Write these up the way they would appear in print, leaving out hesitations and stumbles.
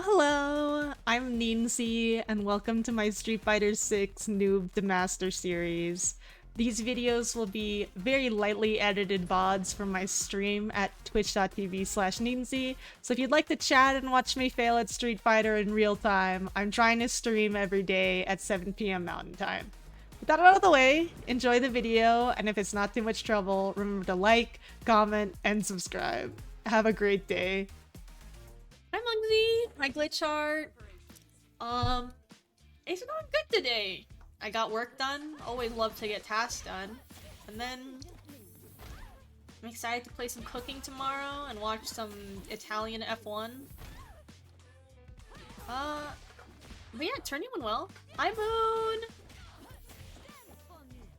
Hello! I'm Ninsy, and welcome to my Street Fighter 6 Noob to Master series. These videos will be very lightly edited VODs from my stream at twitch.tv/Ninsy, so if you'd like to chat and watch me fail at Street Fighter in real time, I'm trying to stream every day at 7 PM Mountain Time. With that out of the way, enjoy the video, and if it's not too much trouble, remember to like, comment, and subscribe. Have a great day. Hi Muggsy, hi GlitchHeart. It's not good today. I got work done, always love to get tasks done. And then I'm excited to play some cooking tomorrow and watch some Italian F1. But yeah, tourney went well. Hi Moon!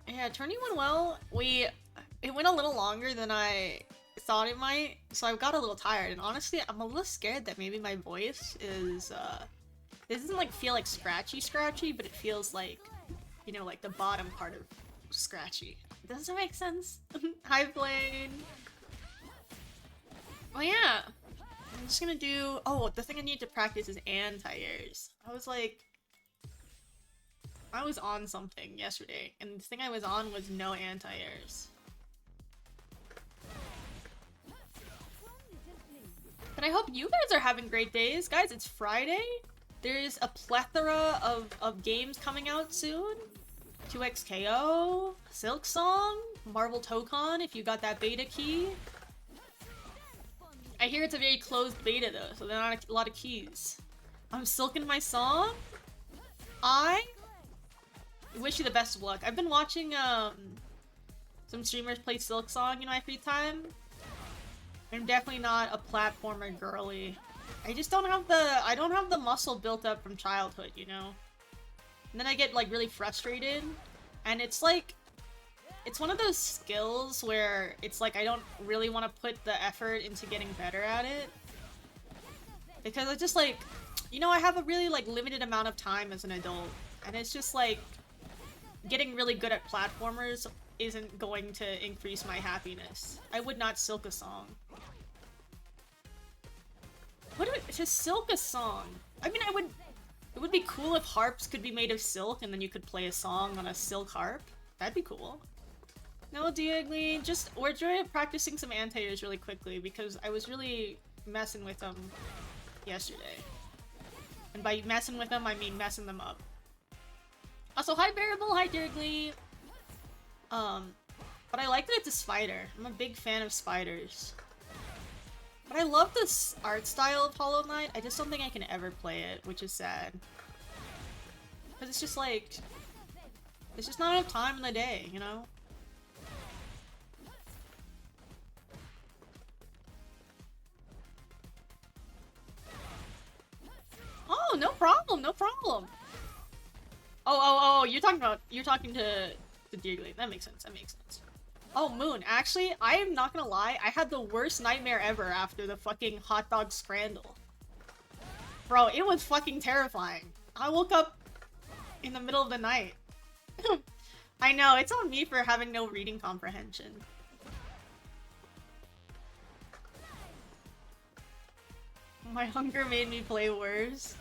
Yeah, tourney went well. It went a little longer than I thought it might, so I got a little tired, and honestly I'm a little scared that maybe my voice is it doesn't like feel like scratchy, but it feels like, you know, like the bottom part of scratchy. Does that make sense? Hi Blaine. Well, yeah, I'm just gonna do, oh, the thing I need to practice is anti-airs. I was on something yesterday, and the thing I was on was no anti-airs. And I hope you guys are having great days. Guys, it's Friday. There's a plethora of games coming out soon. 2XKO, Silk Song, Marvel Tokon if you got that beta key. I hear it's a very closed beta though, so there are not a lot of keys. I'm silking my song. I wish you the best of luck. I've been watching some streamers play Silk Song in my free time. I'm definitely not a platformer girly. I just don't have the muscle built up from childhood, you know? And then I get like really frustrated, and it's like, it's one of those skills where it's like I don't really want to put the effort into getting better at it. Because it's just like, you know, I have a really like limited amount of time as an adult, and it's just like, getting really good at platformers isn't going to increase my happiness. I would not silk a song. It's a silk a song. I mean, it would be cool if harps could be made of silk and then you could play a song on a silk harp. That'd be cool. No, Diegly, we're just practicing some anti-airs really quickly because I was really messing with them yesterday. And by messing with them, I mean messing them up. Also, hi Bearabble, hi Diegly. But I like that it's a spider. I'm a big fan of spiders. But I love this art style of Hollow Knight. I just don't think I can ever play it, which is sad. Because it's just like, there's just not enough time in the day, you know? Oh, no problem, no problem. Oh, you're talking to Diegly. That makes sense, that makes sense. Oh, Moon, actually, I am not gonna lie, I had the worst nightmare ever after the fucking hot dog scramble. Bro, it was fucking terrifying. I woke up in the middle of the night. I know, it's on me for having no reading comprehension. My hunger made me play worse.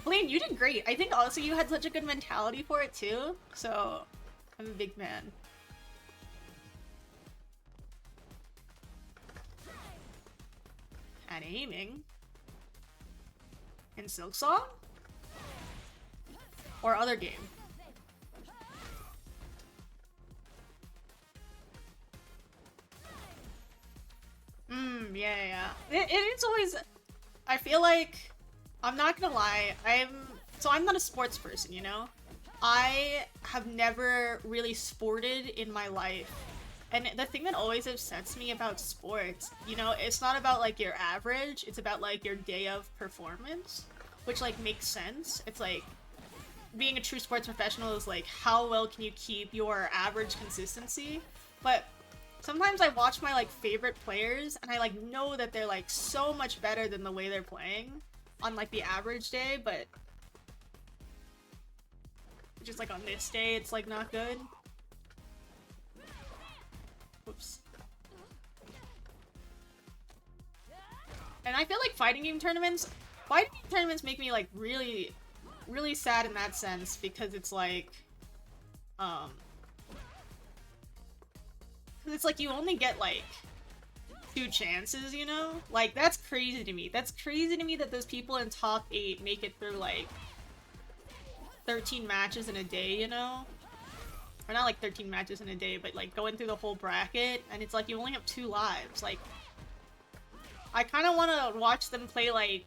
Blaine, you did great. I think also you had such a good mentality for it too, so I'm a big fan. At aiming? In Silk Song? Or other game? Yeah. It's always... I feel like... I'm not gonna lie, I'm not a sports person, you know? I have never really sported in my life. And the thing that always upsets me about sports, you know, it's not about like your average, it's about like your day of performance, which like makes sense. It's like, being a true sports professional is like, how well can you keep your average consistency? But sometimes I watch my like favorite players and I like know that they're like so much better than the way they're playing on like the average day, but just like on this day, it's like not good. Whoops. And I feel like fighting game tournaments, fighting game tournaments make me like really, really sad in that sense because it's like, cause it's like you only get like 2 chances, you know? Like, that's crazy to me. That's crazy to me that those people in top 8 make it through like 13 matches in a day, you know? Or not like 13 matches in a day, but like going through the whole bracket, and it's like you only have 2 lives. Like, I kind of want to watch them play like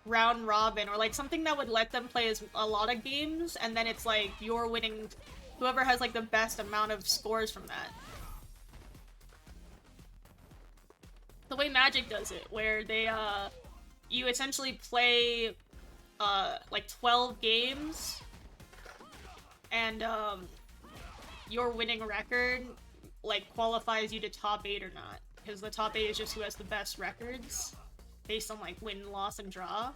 round robin or like something that would let them play as a lot of games, and then it's like you're winning whoever has like the best amount of scores from that. The way Magic does it, where they you essentially play like 12 games, and your winning record like qualifies you to top 8 or not, because the top 8 is just who has the best records based on like win, loss, and draw.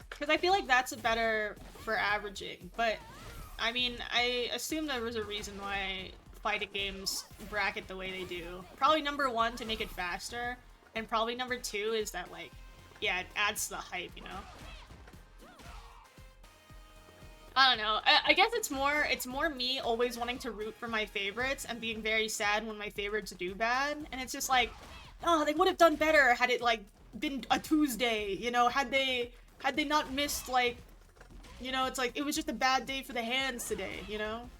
Because I feel like that's better for averaging, but I mean, I assume there was a reason why fighting games bracket the way they do. Probably number 1 to make it faster, and probably number 2 is that like, yeah, it adds to the hype, you know? I don't know. I guess it's more me always wanting to root for my favorites and being very sad when my favorites do bad. And it's just like, oh, they would have done better had it like been a Tuesday, you know, had they not missed like, you know, it's like it was just a bad day for the hands today, you know?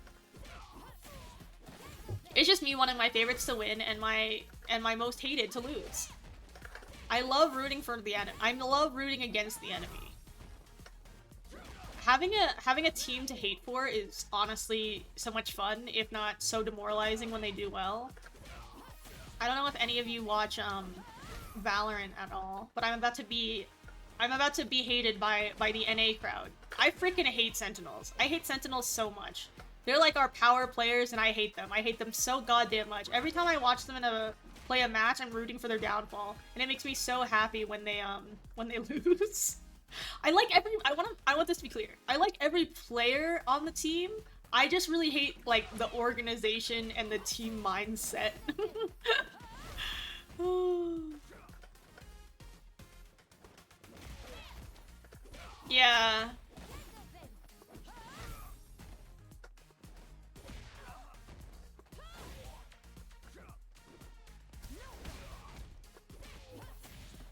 It's just me wanting my favorites to win and my most hated to lose. I love rooting for the enemy. I love rooting against the enemy. Having a team to hate for is honestly so much fun, if not so demoralizing when they do well. I don't know if any of you watch Valorant at all, but I'm about to be hated by the NA crowd. I freaking hate Sentinels. I hate Sentinels so much. They're like our power players, and I hate them. I hate them so goddamn much. Every time I watch them play a match, I'm rooting for their downfall, and it makes me so happy when they lose. I want this to be clear. I like every player on the team. I just really hate like the organization and the team mindset. Yeah.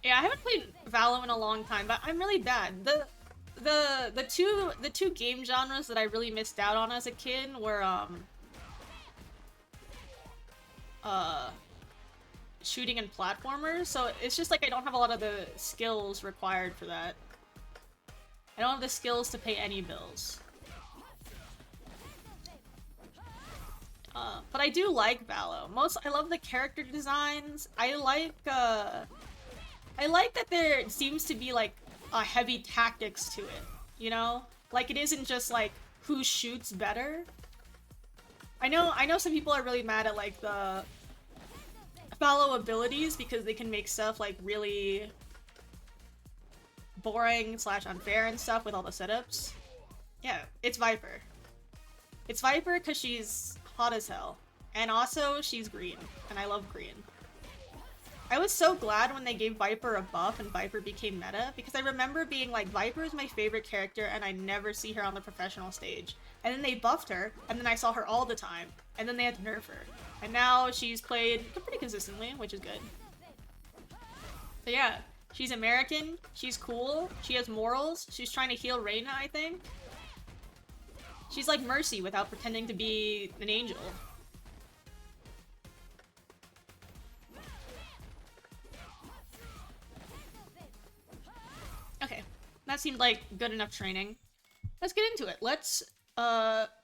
Yeah, I haven't played Valo in a long time, but I'm really bad. The two game genres that I really missed out on as a kid were shooting and platformers, so it's just like I don't have a lot of the skills required for that. I don't have the skills to pay any bills. But I do like Valo. I love the character designs. I like that there seems to be like a heavy tactics to it, you know? Like it isn't just like who shoots better. I know some people are really mad at like the Valo abilities because they can make stuff like really boring / unfair and stuff with all the setups. Yeah, it's Viper. It's Viper because she's hot as hell. And also, she's green. And I love green. I was so glad when they gave Viper a buff and Viper became meta, because I remember being like, Viper is my favorite character and I never see her on the professional stage. And then they buffed her, and then I saw her all the time. And then they had to nerf her. And now she's played pretty consistently, which is good. So yeah, she's American, she's cool, she has morals, she's trying to heal Reyna, I think. She's like Mercy without pretending to be an angel. Okay, that seemed like good enough training. Let's get into it. Let's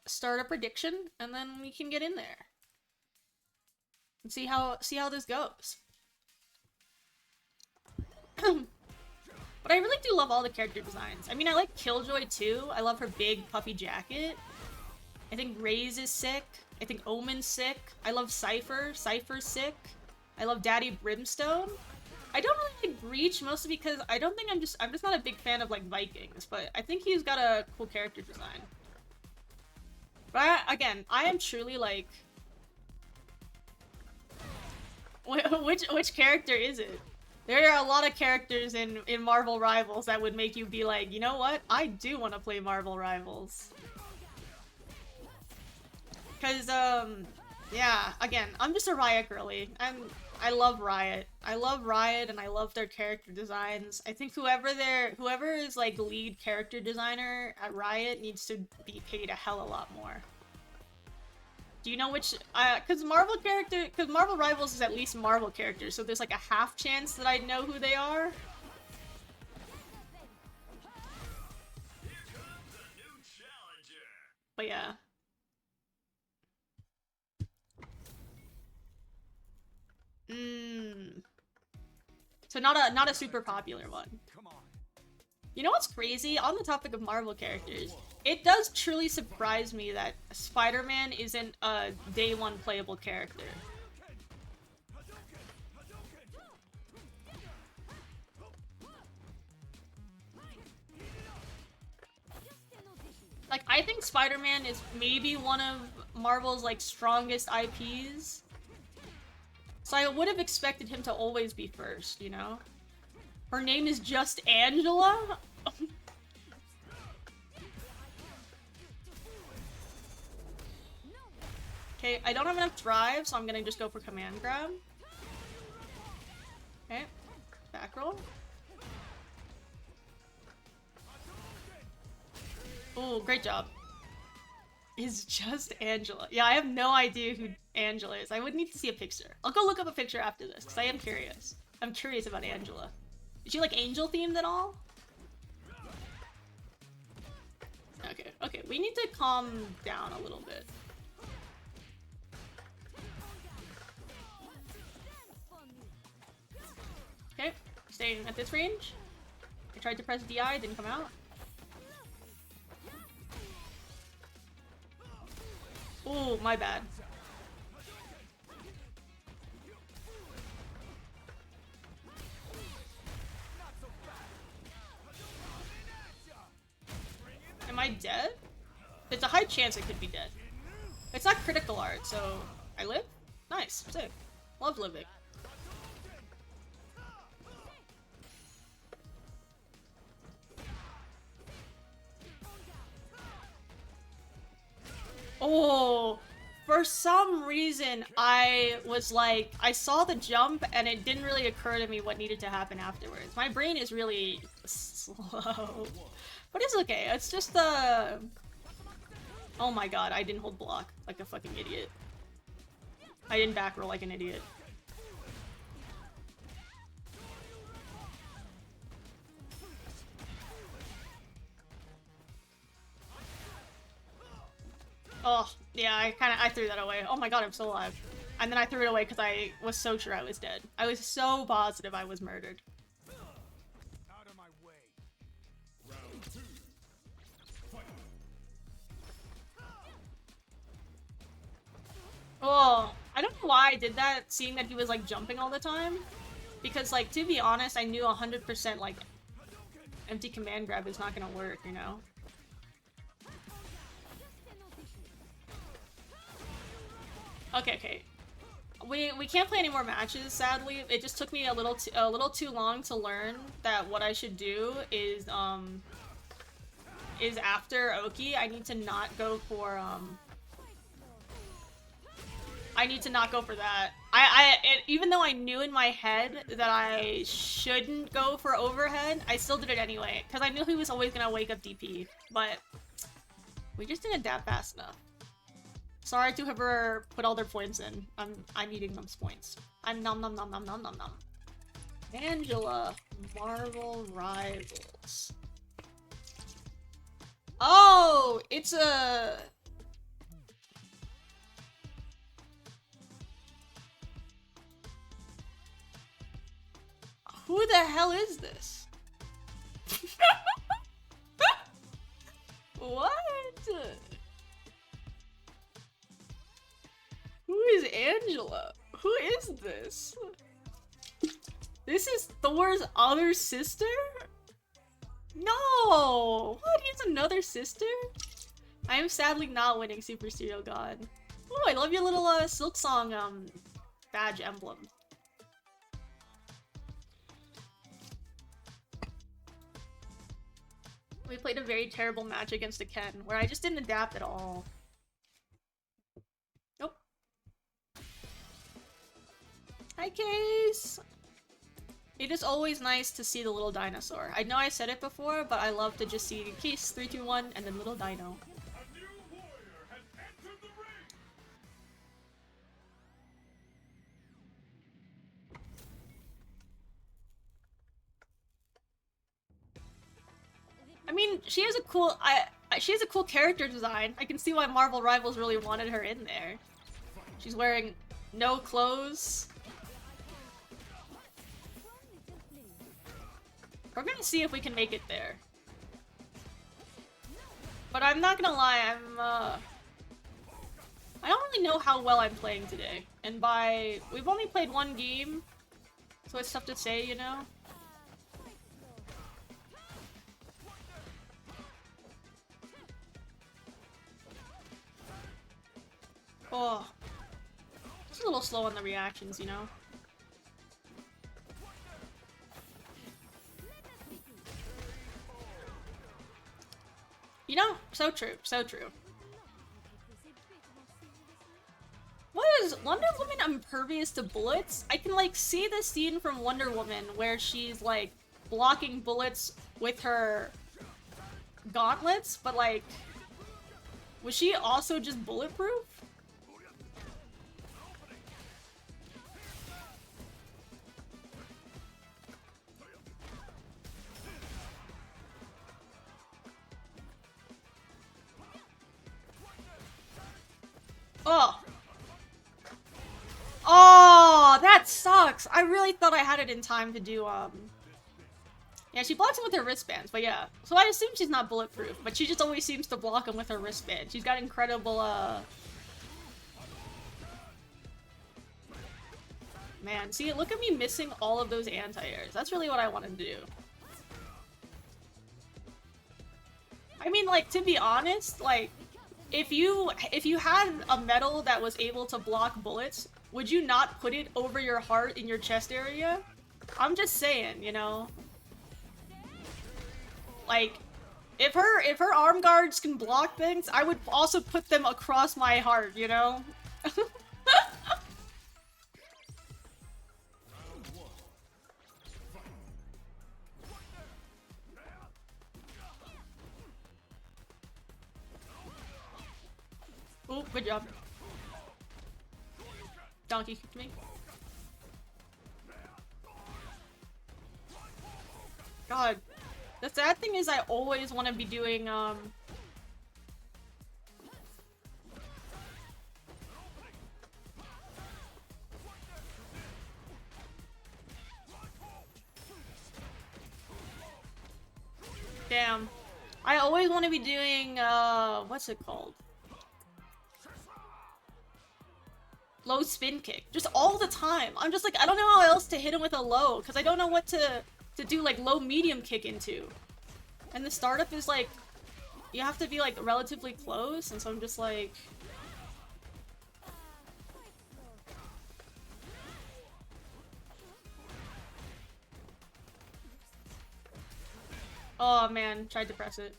start a prediction and then we can get in there. And see how this goes. But I really do love all the character designs. I mean, I like Killjoy too. I love her big puffy jacket. I think Raze is sick. I think Omen's sick. I love Cypher. Cypher's sick. I love Daddy Brimstone. I don't really like Breach, mostly because I don't think I'm just not a big fan of like Vikings, but I think he's got a cool character design. But again, I am truly like, which character is it? There are a lot of characters in Marvel Rivals that would make you be like, you know what? I do want to play Marvel Rivals. Cause, yeah, again, I'm just a Riot girly. I love Riot. I love Riot and I love their character designs. I think whoever is like lead character designer at Riot needs to be paid a hell of a lot more. Do you know which, cause Marvel Rivals is at least Marvel characters, so there's like a half chance that I'd know who they are. But yeah. So not a super popular one. You know what's crazy? On the topic of Marvel characters, it does truly surprise me that Spider-Man isn't a day one playable character. Like, I think Spider-Man is maybe one of Marvel's, like, strongest IPs. So I would have expected him to always be first, you know? Her name is just Angela? Okay, I don't have enough drive, so I'm gonna just go for command grab. Okay, back roll. Oh, great job. Is just Angela. Yeah, I have no idea who Angela is. I would need to see a picture. I'll go look up a picture after this, because I am curious. I'm curious about Angela. Is she, like, angel themed at all? Okay, okay. We need to calm down a little bit. Okay, staying at this range. I tried to press DI, didn't come out. Oh, my bad. Am I dead? It's a high chance I could be dead. It's not critical art, so I live? Nice, sick. Love living. Oh, for some reason I was like, I saw the jump and it didn't really occur to me what needed to happen afterwards. My brain is really slow. But it's okay, it's just the... Oh my god, I didn't hold block like a fucking idiot. I didn't back roll like an idiot. Oh, yeah, I threw that away. Oh my god, I'm still alive. And then I threw it away because I was so sure I was dead. I was so positive I was murdered. Out of my way. Round 2. Fight. Oh, I don't know why I did that, seeing that he was, like, jumping all the time. Because, like, to be honest, I knew 100%, like, empty command grab is not gonna work, you know? Okay, okay. We can't play any more matches, sadly. It just took me a little too long to learn that what I should do is after Oki, I need to not go for I need to not go for that. Even though I knew in my head that I shouldn't go for overhead, I still did it anyway, because I knew he was always gonna wake up DP, but we just didn't adapt fast enough. Sorry to whoever put all their points in. I'm eating those points. I'm nom nom nom nom nom nom nom. Angela, Marvel Rivals. Oh, it's a... Who the hell is this? What? Who is Angela? Who is this? This is Thor's other sister? No! What? He has another sister? I am sadly not winning Super Serial God. Oh, I love your little Silk Song badge emblem. We played a very terrible match against a Ken, where I just didn't adapt at all. Nope. Hi, Case! It is always nice to see the little dinosaur. I know I said it before, but I love to just see Case 3, 2, 1, and then little dino. A new warrior has entered the ring. I mean, she has a cool she has a cool character design. I can see why Marvel Rivals really wanted her in there. She's wearing no clothes. We're gonna see if we can make it there. But I'm not gonna lie, I don't really know how well I'm playing today. And we've only played one game, so it's tough to say, you know? Oh. Just a little slow on the reactions, you know? You know, so true, so true. What is Wonder Woman impervious to bullets? I can like see the scene from Wonder Woman where she's like blocking bullets with her gauntlets, but like, was she also just bulletproof? Oh. Oh, that sucks. I really thought I had it in time to do, yeah, she blocks him with her wristbands, but yeah. So I assume she's not bulletproof, but she just always seems to block him with her wristband. She's got incredible, Man, see, look at me missing all of those anti-airs. That's really what I wanted to do. I mean, like, to be honest, like, if you had a medal that was able to block bullets, would you not put it over your heart in your chest area? I'm just saying, you know? Like, if her arm guards can block things, I would also put them across my heart, you know? Oh, good job. Donkey kicked me. God. The sad thing is I always want to be doing, Damn. I always want to be doing, what's it called? Low spin kick. Just all the time. I'm just like, I don't know how else to hit him with a low, because I don't know what to do, like, low medium kick into. And the startup is, like, you have to be, like, relatively close, and so I'm just like... Oh, man. Tried to press it.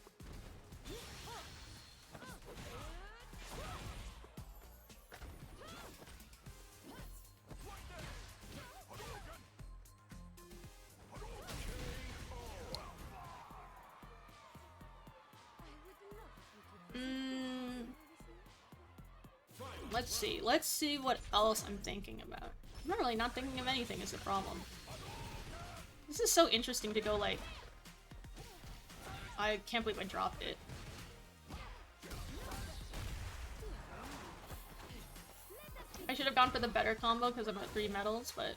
Let's see. Let's see what else I'm thinking about. I'm not really not thinking of anything is the problem. This is so interesting to go like... I can't believe I dropped it. I should have gone for the better combo because I'm at 3 medals, but...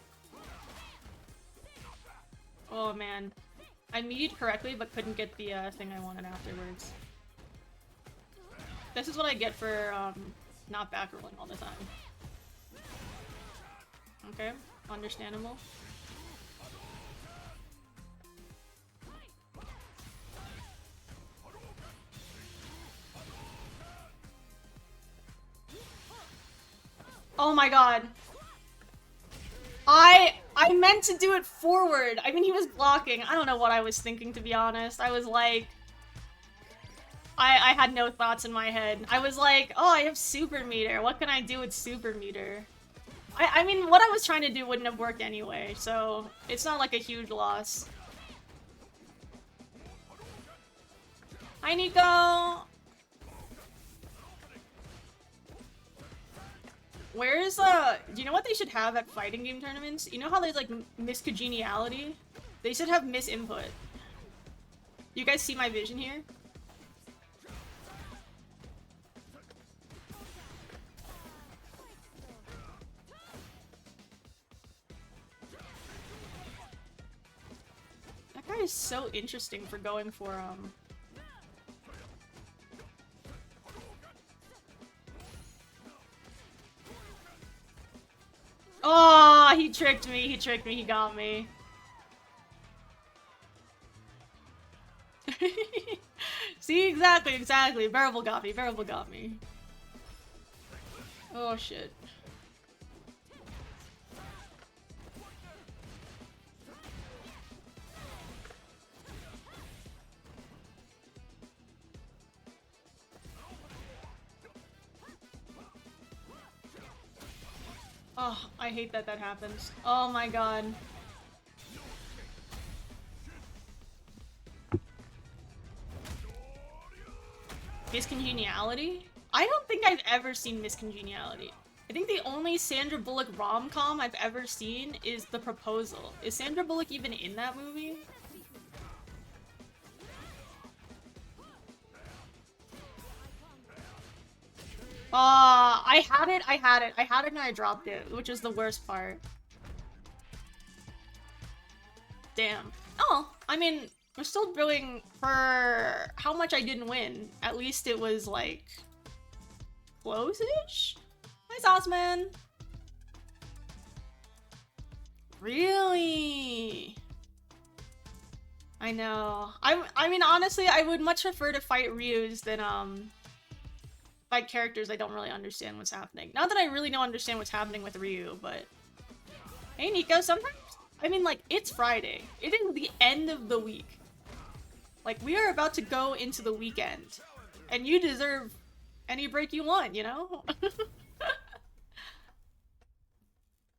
Oh man. I medied correctly but couldn't get the thing I wanted afterwards. This is what I get for not back rolling all the time. Okay, understandable. Oh my god. I meant to do it forward. I mean, he was blocking. I don't know what I was thinking, to be honest. I was like... I had no thoughts in my head. I was like, oh, I have super meter. What can I do with super meter? I mean, what I was trying to do wouldn't have worked anyway, so it's not like a huge loss. Hi, Nico! Where's, do you know what they should have at fighting game tournaments? You know how there's, like, miscongeniality? They should have misinput. You guys see my vision here? That guy is so interesting for going for, Oh, he tricked me, he got me. See, exactly. Bearabble got me. Oh, shit. Oh, I hate that happens. Oh my god. Miscongeniality? I don't think I've ever seen Miscongeniality. I think the only Sandra Bullock rom-com I've ever seen is The Proposal. Is Sandra Bullock even in that movie? I had it and I dropped it, which is the worst part. Damn. Oh, I mean, we're still doing for how much I didn't win. At least it was, like, close-ish? Nice Osman. Really? I know. I mean, honestly, I would much prefer to fight Ryu's than, fight characters I don't really understand what's happening. Not that I really don't understand what's happening with Ryu, but... Hey, Nico, sometimes... I mean, like, it's Friday. It is the end of the week. Like, we are about to go into the weekend. And you deserve any break you want, you know?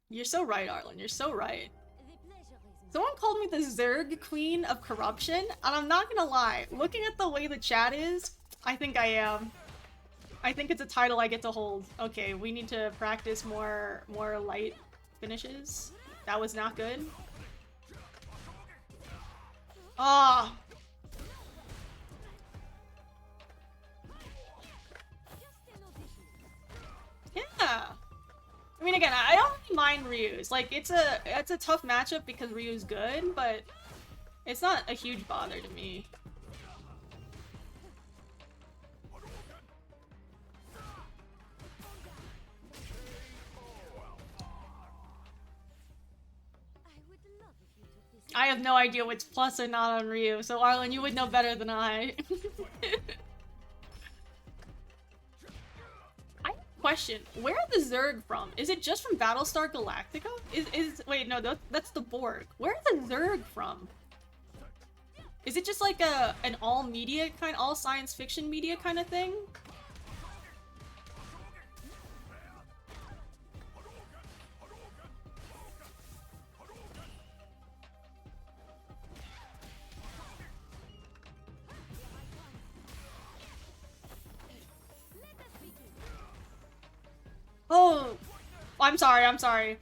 You're so right, Arlen. You're so right. Someone called me the Zerg Queen of Corruption, and I'm not gonna lie. Looking at the way the chat is, I think I am. I think it's a title I get to hold. Okay, we need to practice more light finishes. That was not good. Ah. Yeah. I mean, again, I don't really mind Ryu's. Like, it's a tough matchup because Ryu's good, but it's not a huge bother to me. I have no idea what's plus or not on Ryu, so Arlen, you would know better than I. I have a question. Where are the Zerg from? Is it just from Battlestar Galactica? Wait, no, that's the Borg. Where are the Zerg from? Is it just like an all science fiction media kind of thing? Oh, I'm sorry.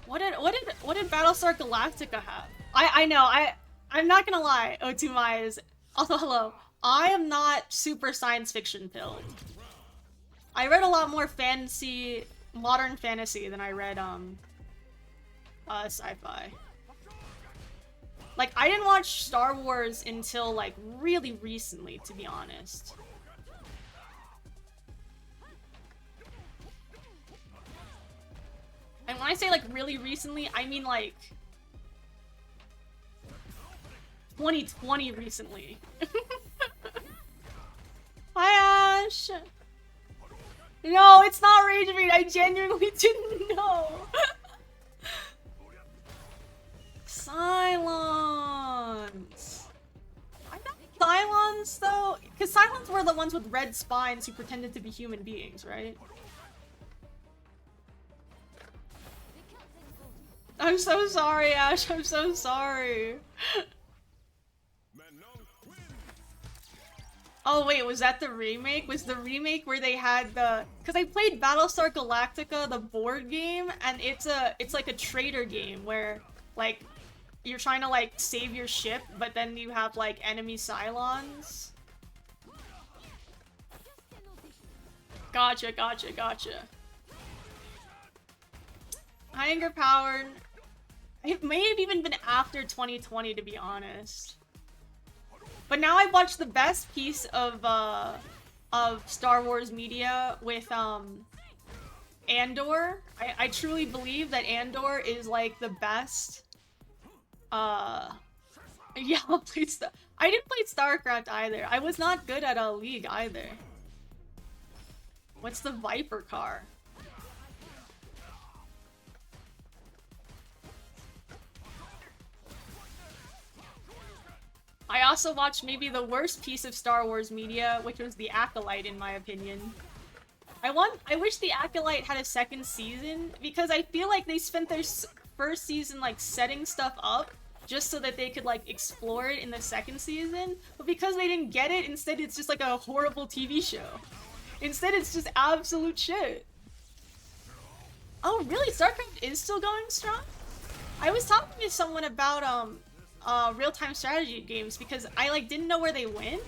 What did Battlestar Galactica have? I know, I'm not gonna lie, O2My is also hello. I am not super science fiction pilled. I read a lot more modern fantasy than I read sci-fi. Like, I didn't watch Star Wars until like really recently, to be honest. And when I say, like, really recently, I mean, like, 2020 recently. Hi, Ash! No, it's not Rage Read. I genuinely didn't know. Silence! Because Cylons were the ones with red spines who pretended to be human beings, right? I'm so sorry, Ash. I'm so sorry. Oh wait, was that the remake? Was the remake where they had the... Because I played Battlestar Galactica, the board game, and it's like a trader game where, like, you're trying to, like, save your ship, but then you have, like, enemy Cylons. Gotcha, gotcha, gotcha. AngerPowered. It may have even been after 2020, to be honest. But now I've watched the best piece of Star Wars media with Andor. I truly believe that Andor is like the best. Yeah, I didn't play StarCraft either. I was not good at a League either. What's the Viper car? I also watched maybe the worst piece of Star Wars media, which was The Acolyte, in my opinion. I wish The Acolyte had a second season, because I feel like they spent their first season, like, setting stuff up, just so that they could, like, explore it in the second season. But because they didn't get it, instead it's just, like, a horrible TV show. Instead it's just absolute shit. Oh, really? StarCraft is still going strong? I was talking to someone about, real-time strategy games because I like didn't know where they went,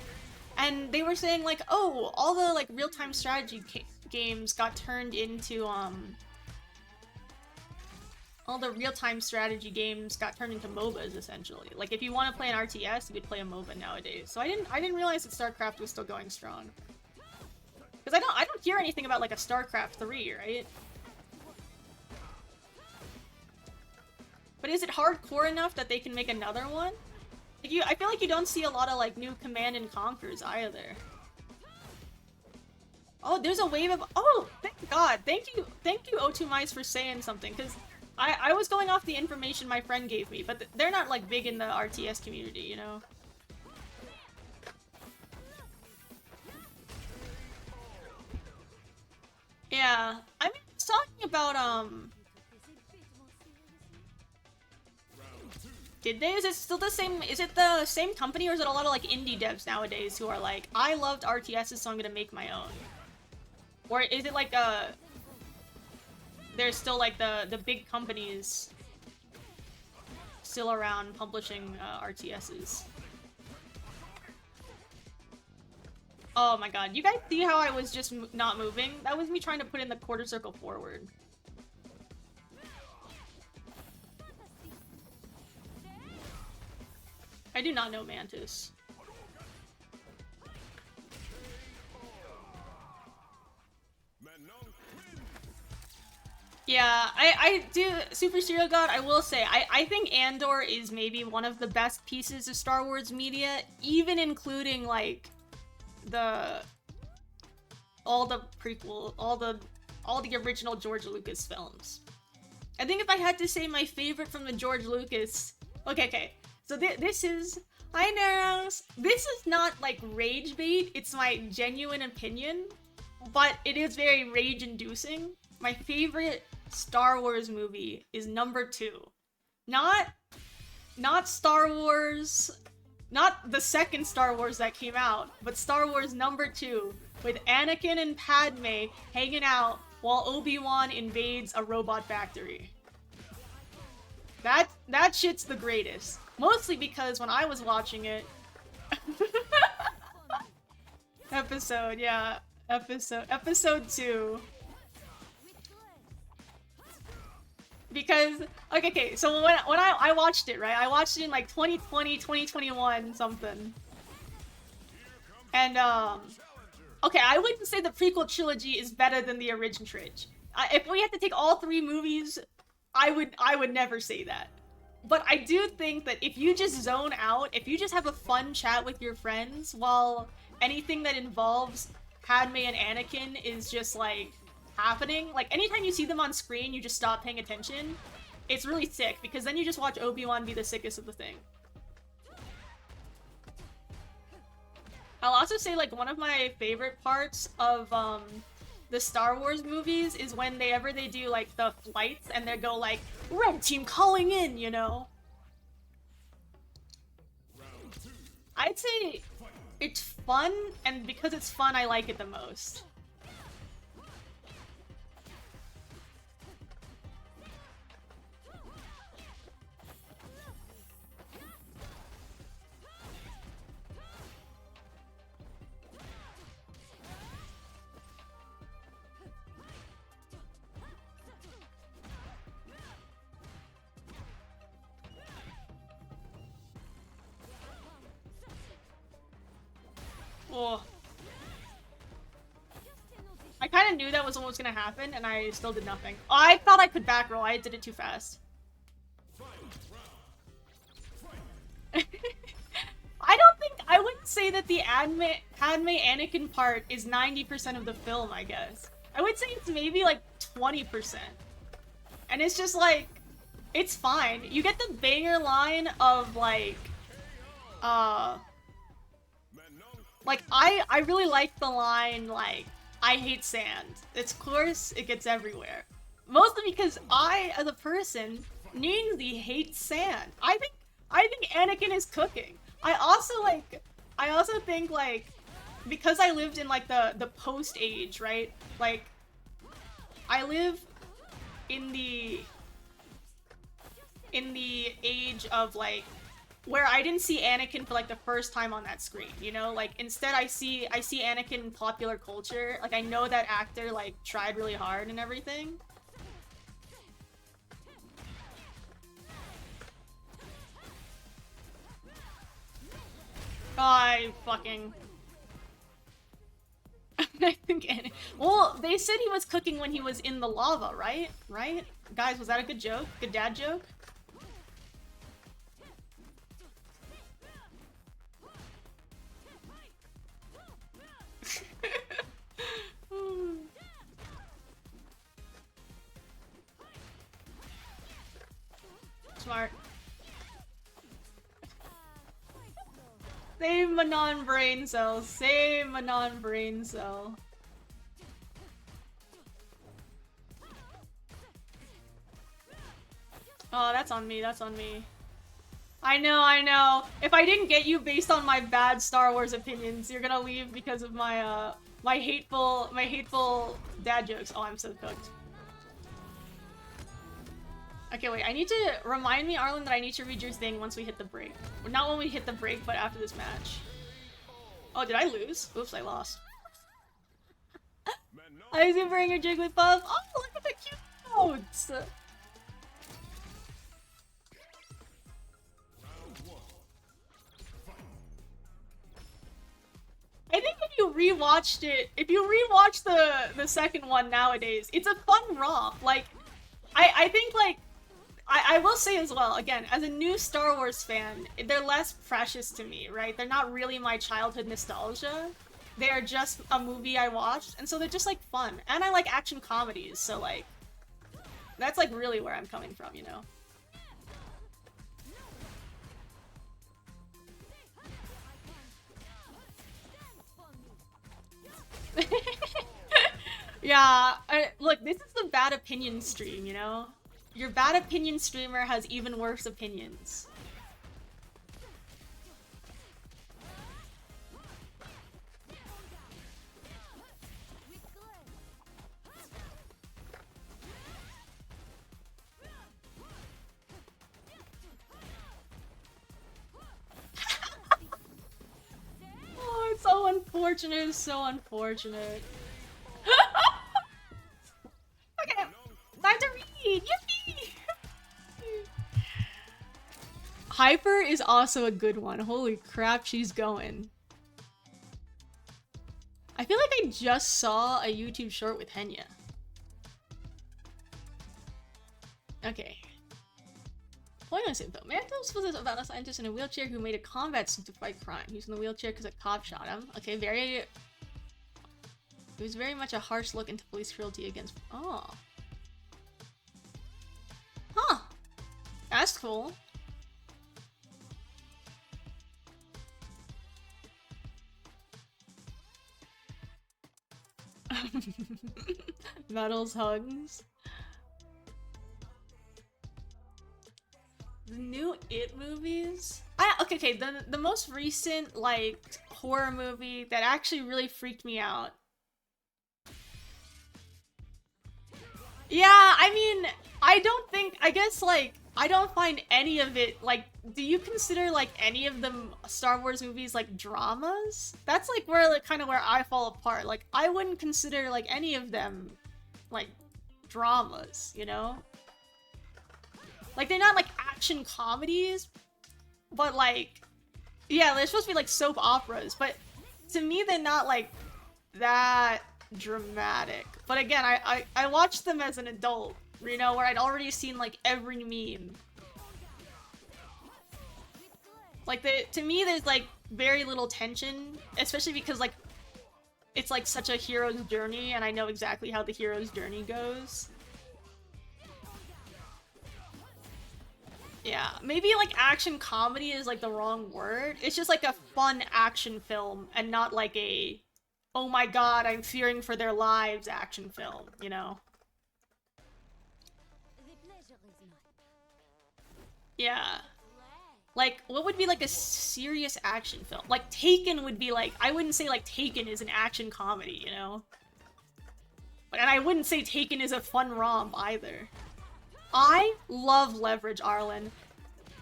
and they were saying like, oh, all the like real-time strategy games got turned into MOBAs essentially. Like if you want to play an RTS, you could play a MOBA nowadays. So I didn't realize that StarCraft was still going strong. Because I don't hear anything about like a StarCraft 3, right? But is it hardcore enough that they can make another one? Like I feel like you don't see a lot of like new Command and Conquers either. Oh, there's a wave of— oh, thank God. Thank you O2 Mice for saying something, because I was going off the information my friend gave me, but they're not like big in the RTS community, you know? Yeah, I mean, I was talking about, did they? Is it still the same? Is it the same company, or is it a lot of like indie devs nowadays who are like, I loved RTSs, so I'm gonna make my own? Or is it like there's still like the big companies still around publishing RTSs? Oh my God, you guys see how I was just not moving? That was me trying to put in the quarter circle forward. I do not know Mantis. Yeah, I do, Super Serial God, I will say, I think Andor is maybe one of the best pieces of Star Wars media, even including, like, all the prequel, all the original George Lucas films. I think if I had to say my favorite from the George Lucas... Okay. So this is... I know, this is not, like, rage bait, it's my genuine opinion, but it is very rage-inducing. My favorite Star Wars movie is number 2. Not Star Wars... Not the second Star Wars that came out, but Star Wars number 2, with Anakin and Padme hanging out while Obi-Wan invades a robot factory. That shit's the greatest. Mostly because when I was watching it... Episode 2. Because, okay, so when I watched it, right? I watched it in like 2020, 2021, something. And, okay, I wouldn't say the prequel trilogy is better than the original trilogy. If we had to take all 3 movies, I would never say that. But I do think that if you just zone out, if you just have a fun chat with your friends while anything that involves Padme and Anakin is just, like, happening, like, anytime you see them on screen, you just stop paying attention, it's really sick, because then you just watch Obi-Wan be the sickest of the thing. I'll also say, like, one of my favorite parts of the Star Wars movies is when they do like the flights and they go like, "Red team calling in," you know. I'd say it's fun, and because it's fun, I like it the most. Oh. I kind of knew that was what was gonna happen, and I still did nothing. Oh, I thought I could back roll. I did it too fast. I wouldn't say that the Padme Anakin part is 90% of the film, I guess. I would say it's maybe like 20%. And it's just like, it's fine. You get the banger line of like, I really like the line, like, "I hate sand." It's coarse, it gets everywhere. Mostly because I, as a person, genuinely hate sand. I think Anakin is cooking. I also think, like, because I lived in, like, the post-age, right? Like, I live in the age of, like, where I didn't see Anakin for, like, the first time on that screen, you know? Like, instead I see Anakin in popular culture. Like, I know that actor, like, tried really hard and everything. I fucking... I think well, they said he was cooking when he was in the lava, right? Right? Guys, was that a good joke? Good dad joke? Smart. Save a non-brain cell. Save a non-brain cell. Oh, that's on me. That's on me. I know, I know. If I didn't get you based on my bad Star Wars opinions, you're gonna leave because of my my hateful dad jokes. Oh, I'm so cooked. Okay, wait. I need to remind me, Arlen, that I need to read your thing once we hit the break. Or not when we hit the break, but after this match. Oh, did I lose? Oops, I lost. I was gonna bring your Jigglypuff. Oh, look at the cute notes. I think if you rewatched it, if you rewatch the second one nowadays, it's a fun romp. Like, I think, like, I will say as well, again, as a new Star Wars fan, they're less precious to me, right? They're not really my childhood nostalgia. They're just a movie I watched, and so they're just, like, fun. And I like action comedies, so, like, that's, like, really where I'm coming from, you know? Yeah, look, this is the bad opinion stream, you know? Your bad opinion streamer has even worse opinions. Oh, it's so unfortunate, it's so unfortunate. Okay, time to read! Yippee! Hyper is also a good one. Holy crap, she's going. I feel like I just saw a YouTube short with Henya. Okay. Pointless info. Mantos was about a scientist in a wheelchair who made a combat suit to fight crime. He was in the wheelchair because a cop shot him. Okay, it was very much a harsh look into police cruelty against... Oh. Huh. That's cool. Metals hugs. The new It movies? Okay, the most recent, like, horror movie that actually really freaked me out. Yeah, I mean, I guess, like, I don't find any of it, like, do you consider, like, any of the Star Wars movies, like, dramas? That's, like, where, like, kind of where I fall apart. Like, I wouldn't consider, like, any of them, like, dramas, you know? Like, they're not, like, action comedies, but, like, yeah, they're supposed to be, like, soap operas, but to me, they're not, like, that dramatic. But again, I watched them as an adult, you know, where I'd already seen, like, every meme. Like, to me, there's, like, very little tension, especially because, like, it's, like, such a hero's journey, and I know exactly how the hero's journey goes. Yeah, maybe, like, action comedy is, like, the wrong word. It's just, like, a fun action film, and not, like, a, oh my god, I'm fearing for their lives action film, you know? Yeah. Like, what would be, like, a serious action film? Like, Taken would be, like, I wouldn't say, like, Taken is an action comedy, you know? And I wouldn't say Taken is a fun romp, either. I love Leverage, Arlen.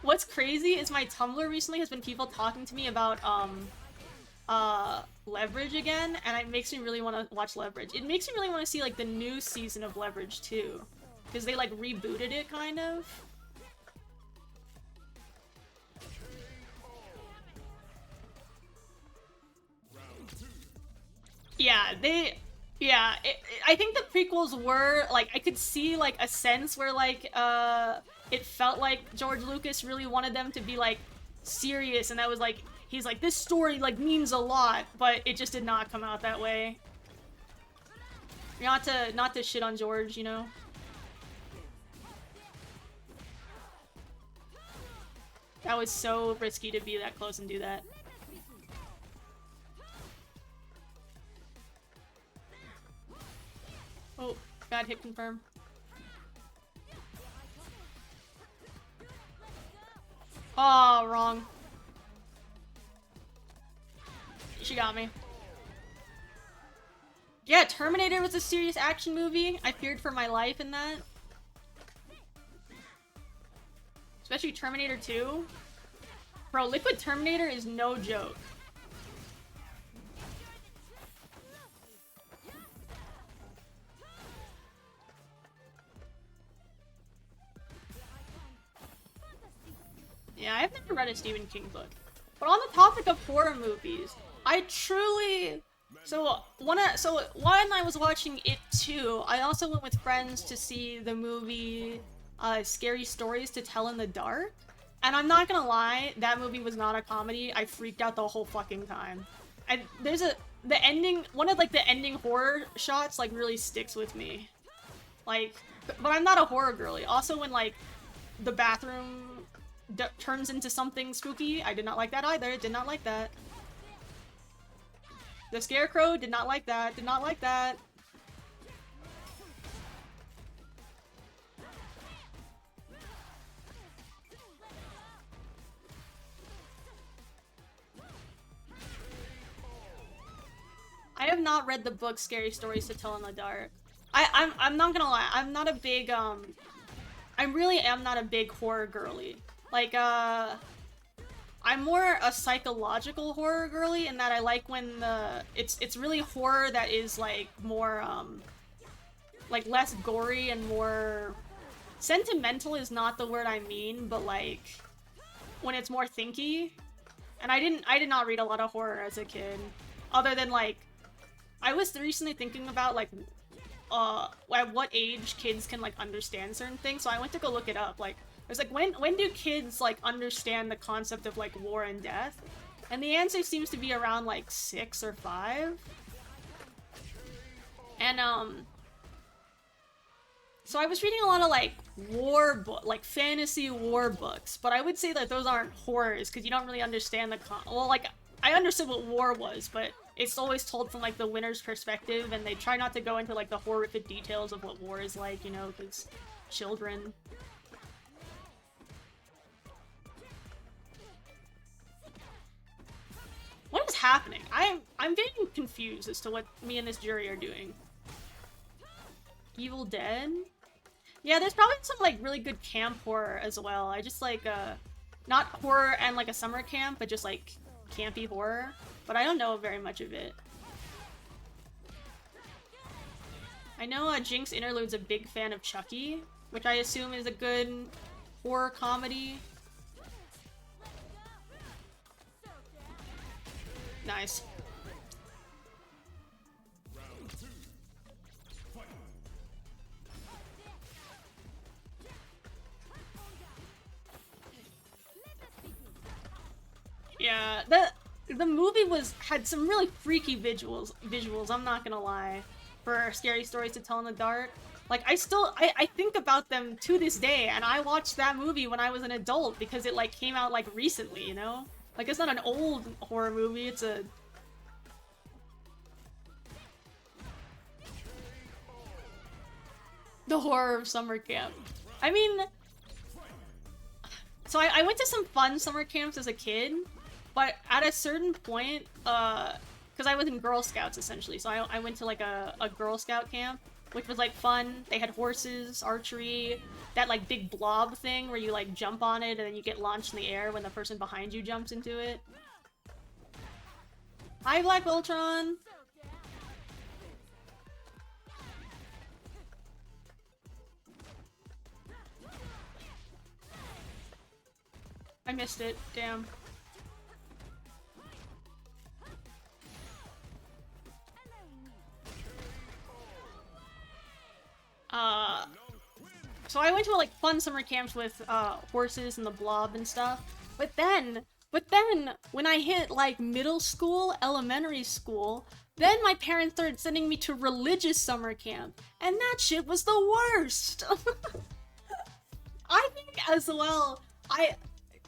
What's crazy is my Tumblr recently has been people talking to me about, Leverage again, and it makes me really want to watch Leverage. It makes me really want to see, like, the new season of Leverage, too. Because they, like, rebooted it, kind of. Yeah, I think the prequels were, like, I could see, like, a sense where, like, it felt like George Lucas really wanted them to be, like, serious, and that was, like, he's like, this story, like, means a lot, but it just did not come out that way. Not to shit on George, you know? That was so risky to be that close and do that. Oh, God, hit confirm. Oh, wrong. She got me. Yeah, Terminator was a serious action movie. I feared for my life in that. Especially Terminator 2. Bro, Liquid Terminator is no joke. Yeah, I've never read a Stephen King book. But on the topic of horror movies, I truly... So, when I was watching It 2, I also went with friends to see the movie Scary Stories to Tell in the Dark. And I'm not gonna lie, that movie was not a comedy. I freaked out the whole fucking time. And there's the ending, one of, like, the ending horror shots, like, really sticks with me. Like, but I'm not a horror girly. Also, when, like, the bathroom turns into something spooky, I did not like that either. Did not like that. The Scarecrow, did not like that. Did not like that. I have not read the book Scary Stories to Tell in the Dark. I'm not gonna lie, I'm not a big, I really am not a big horror girly. Like, I'm more a psychological horror girly in that I like when it's really horror that is, like, more, like, less gory and more... Sentimental is not the word I mean, but, like, when it's more thinky. And I did not read a lot of horror as a kid. Other than, like, I was recently thinking about, like, at what age kids can, like, understand certain things, so I went to go look it up. Like, I was like, when do kids, like, understand the concept of, like, war and death? And the answer seems to be around, like, 6 or 5. And, so I was reading a lot of, like, like, fantasy war books, but I would say that those aren't horrors, because you don't really understand well, like, I understood what war was, but it's always told from like the winner's perspective, and they try not to go into like the horrific details of what war is like, you know, because children. What is happening? I'm getting confused as to what me and this jury are doing. Evil Dead? Yeah, there's probably some like really good camp horror as well. I just like not horror and like a summer camp, but just like campy horror. But I don't know very much of it. I know Jinx Interlude's a big fan of Chucky, which I assume is a good horror comedy. Nice. Yeah, the movie had some really freaky visuals, I'm not gonna lie, for scary stories to tell in the dark. Like, I think about them to this day, and I watched that movie when I was an adult because it, like, came out, like, recently, you know? Like, it's not an old horror movie, it's a... The horror of summer camp. I mean... So I went to some fun summer camps as a kid, but at a certain point, because I was in Girl Scouts, essentially, so I went to, like, a Girl Scout camp, which was, like, fun. They had horses, archery, that, like, big blob thing where you, like, jump on it and then you get launched in the air when the person behind you jumps into it. Hi, Black Voltron! I missed it, damn. So I went to like fun summer camps with horses and the blob and stuff. But then when I hit like middle school, elementary school, then my parents started sending me to religious summer camp, and that shit was the worst. I think as well, I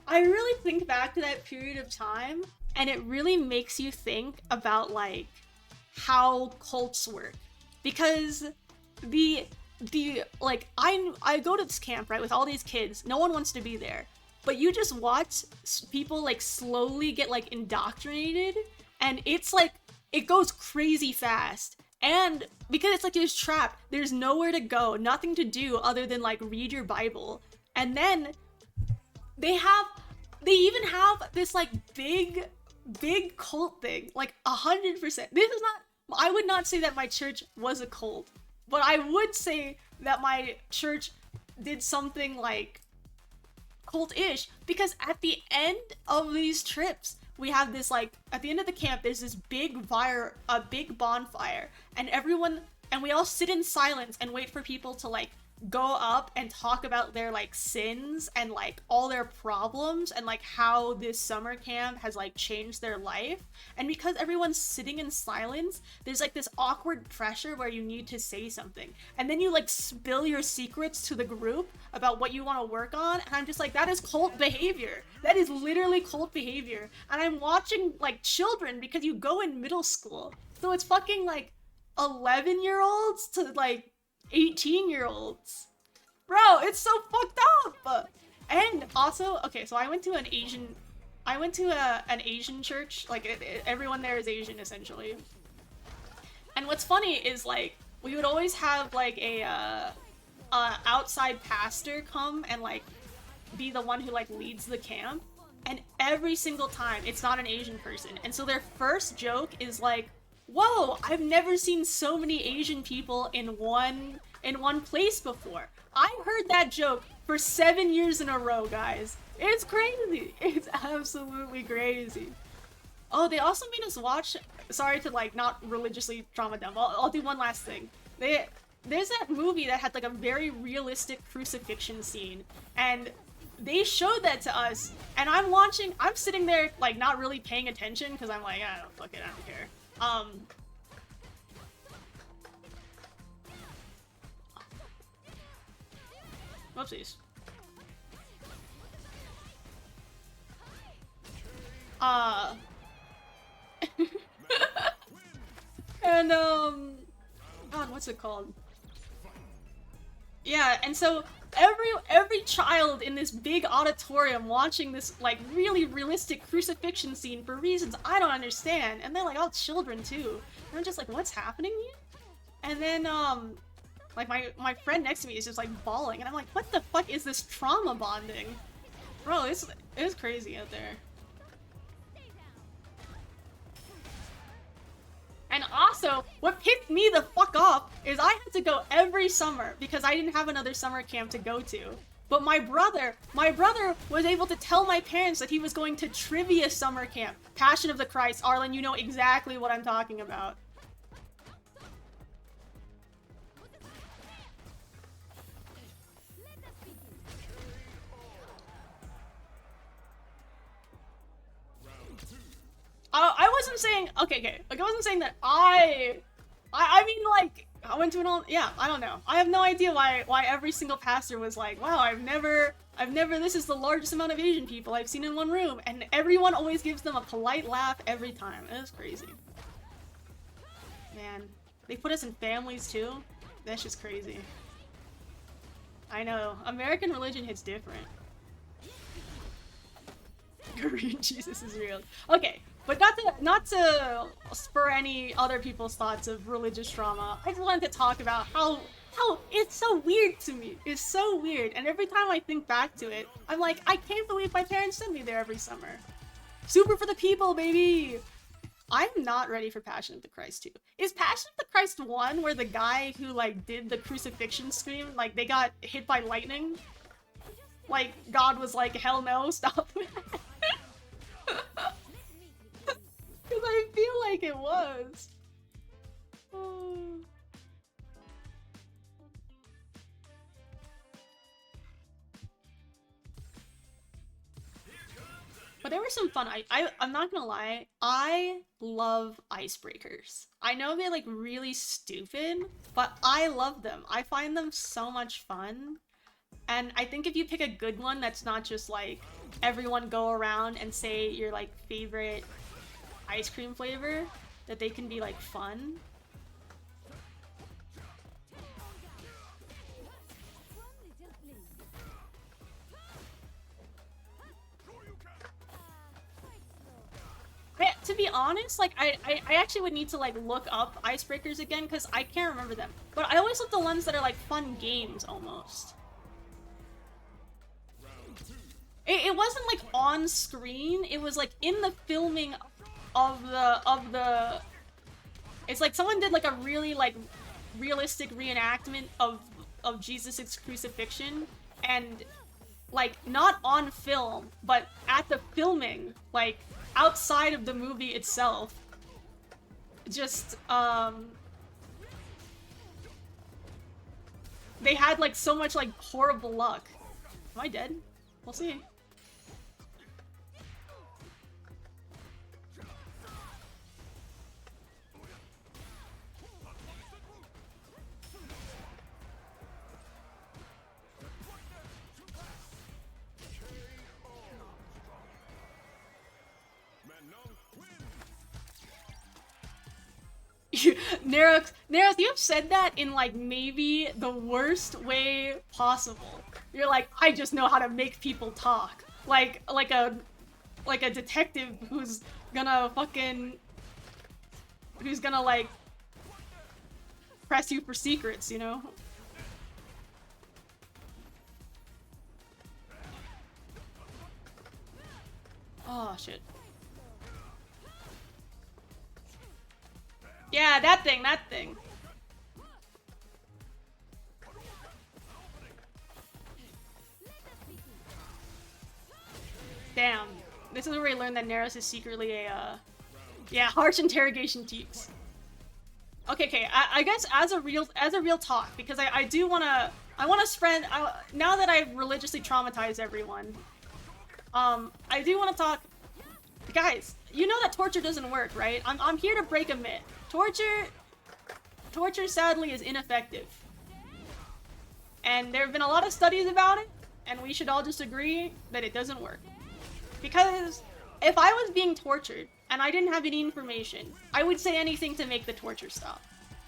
really think back to that period of time, and it really makes you think about like how cults work, because like I go to this camp, right, with all these kids. No one wants to be there, but you just watch people like slowly get like indoctrinated, and it's like it goes crazy fast. And because it's like you're trapped, there's nowhere to go, nothing to do other than like read your Bible. And then they even have this like big cult thing, like 100%. This is not, I would not say that my church was a cult, but I would say that my church did something like cult-ish, because at the end of these trips, we have this like, at the end of the camp, there's this big bonfire, and we all sit in silence and wait for people to like go up and talk about their like sins and like all their problems and like how this summer camp has like changed their life. And because everyone's sitting in silence, there's like this awkward pressure where you need to say something, and then you like spill your secrets to the group about what you want to work on. And I'm just like, that is cult behavior. That is literally cult behavior. And I'm watching like children, because you go in middle school, so it's fucking like 11-year-olds to like 18-year-olds. Bro, it's so fucked up! And also, okay, so I went to an Asian church. Like, everyone there is Asian, essentially. And what's funny is, like, we would always have, like, a outside pastor come and, like, be the one who, like, leads the camp. And every single time, it's not an Asian person. And so their first joke is, like, whoa, I've never seen so many Asian people in one place before. I heard that joke for 7 years in a row, guys. It's crazy. It's absolutely crazy. Oh, they also made us watch, sorry to like not religiously trauma them, I'll do one last thing. There's that movie that had like a very realistic crucifixion scene, and they showed that to us, and I'm sitting there like not really paying attention because I'm like, I don't care. Whoopsies. And God, what's it called? Yeah, and so every child in this big auditorium watching this like really realistic crucifixion scene for reasons I don't understand, and they're like all children too. And I'm just like, what's happening here? And then like my friend next to me is just like bawling, and I'm like, what the fuck is this trauma bonding? Bro, it's crazy out there. And also, what pissed me the fuck off is I had to go every summer because I didn't have another summer camp to go to. But my brother was able to tell my parents that he was going to trivia summer camp. Passion of the Christ. Arlen, you know exactly what I'm talking about. I wasn't saying, okay, like I wasn't saying that I mean like, I went to an all, yeah, I don't know. I have no idea why every single pastor was like, wow, I've never, this is the largest amount of Asian people I've seen in one room, and everyone always gives them a polite laugh every time. It was crazy. Man, they put us in families too? That's just crazy. I know, American religion hits different. Korean Jesus is real. Okay, but not to spur any other people's thoughts of religious trauma. I just wanted to talk about how it's so weird to me. It's so weird, and every time I think back to it, I'm like, I can't believe my parents sent me there every summer. Super for the people, baby. I'm not ready for Passion of the Christ 2. Is Passion of the Christ 1 where the guy who like did the crucifixion scream, like they got hit by lightning? Like God was like, hell no, stop that. Because I feel like it was. But there were some fun. I'm not gonna lie. I love icebreakers. I know they're like really stupid, but I love them. I find them so much fun. And I think if you pick a good one that's not just like everyone go around and say your like favorite ice cream flavor, that they can be like fun. To be honest, like I actually would need to like look up icebreakers again because I can't remember them. But I always look the ones that are like fun games almost. It wasn't like on screen. It was like in the filming of the. It's like someone did like a really like realistic reenactment of Jesus' crucifixion, and like not on film, but at the filming, like outside of the movie itself. Just they had like so much like horrible luck. Am I dead? We'll see. Neros, you've said that in like maybe the worst way possible. You're like, I just know how to make people talk. Like a detective who's gonna like press you for secrets, you know? Oh shit. Yeah, that thing. Damn. This is where we learned that Neros is secretly a, yeah, harsh interrogation techniques. Okay, I guess as a real talk, because I wanna spread, now that I've religiously traumatized everyone, I do wanna talk, guys, you know that torture doesn't work, right? I'm here to break a myth. Torture sadly is ineffective. And there have been a lot of studies about it, and we should all just agree that it doesn't work. Because if I was being tortured, and I didn't have any information, I would say anything to make the torture stop.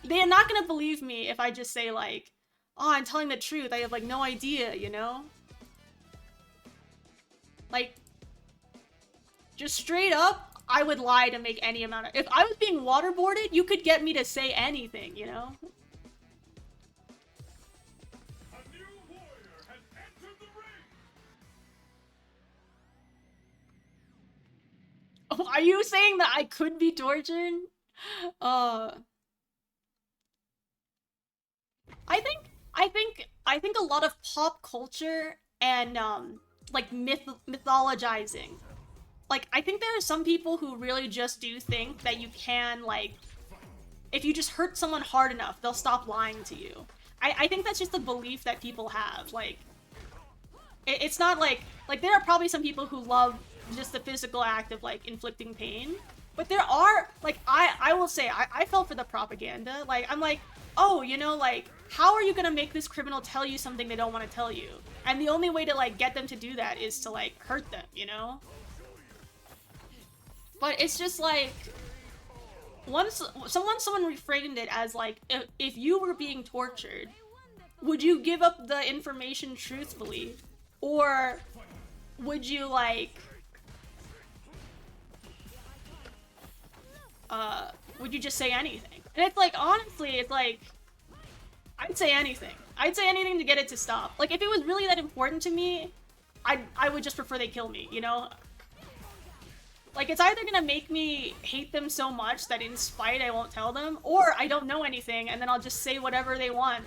They're not gonna believe me if I just say like, oh, I'm telling the truth, I have like no idea, you know? Like, just straight up, I would lie to make any amount of— if I was being waterboarded, you could get me to say anything, you know? A new warrior has entered the ring. Oh, are you saying that I could be tortured? I think a lot of pop culture and like mythologizing. Like, I think there are some people who really just do think that you can, like, if you just hurt someone hard enough, they'll stop lying to you. I think that's just a belief that people have. Like, it's not like there are probably some people who love just the physical act of like inflicting pain, but there are, like, I will say I fell for the propaganda. Like, I'm like, oh, you know, like, how are you gonna make this criminal tell you something they don't want to tell you? And the only way to like get them to do that is to like hurt them, you know? But it's just like, once someone reframed it as like, if you were being tortured, would you give up the information truthfully, or would you like would you just say anything? And it's like, honestly, it's like, I'd say anything. I'd say anything to get it to stop. Like, if it was really that important to me, I would just prefer they kill me, you know? Like, it's either gonna make me hate them so much that in spite I won't tell them, or I don't know anything and then I'll just say whatever they want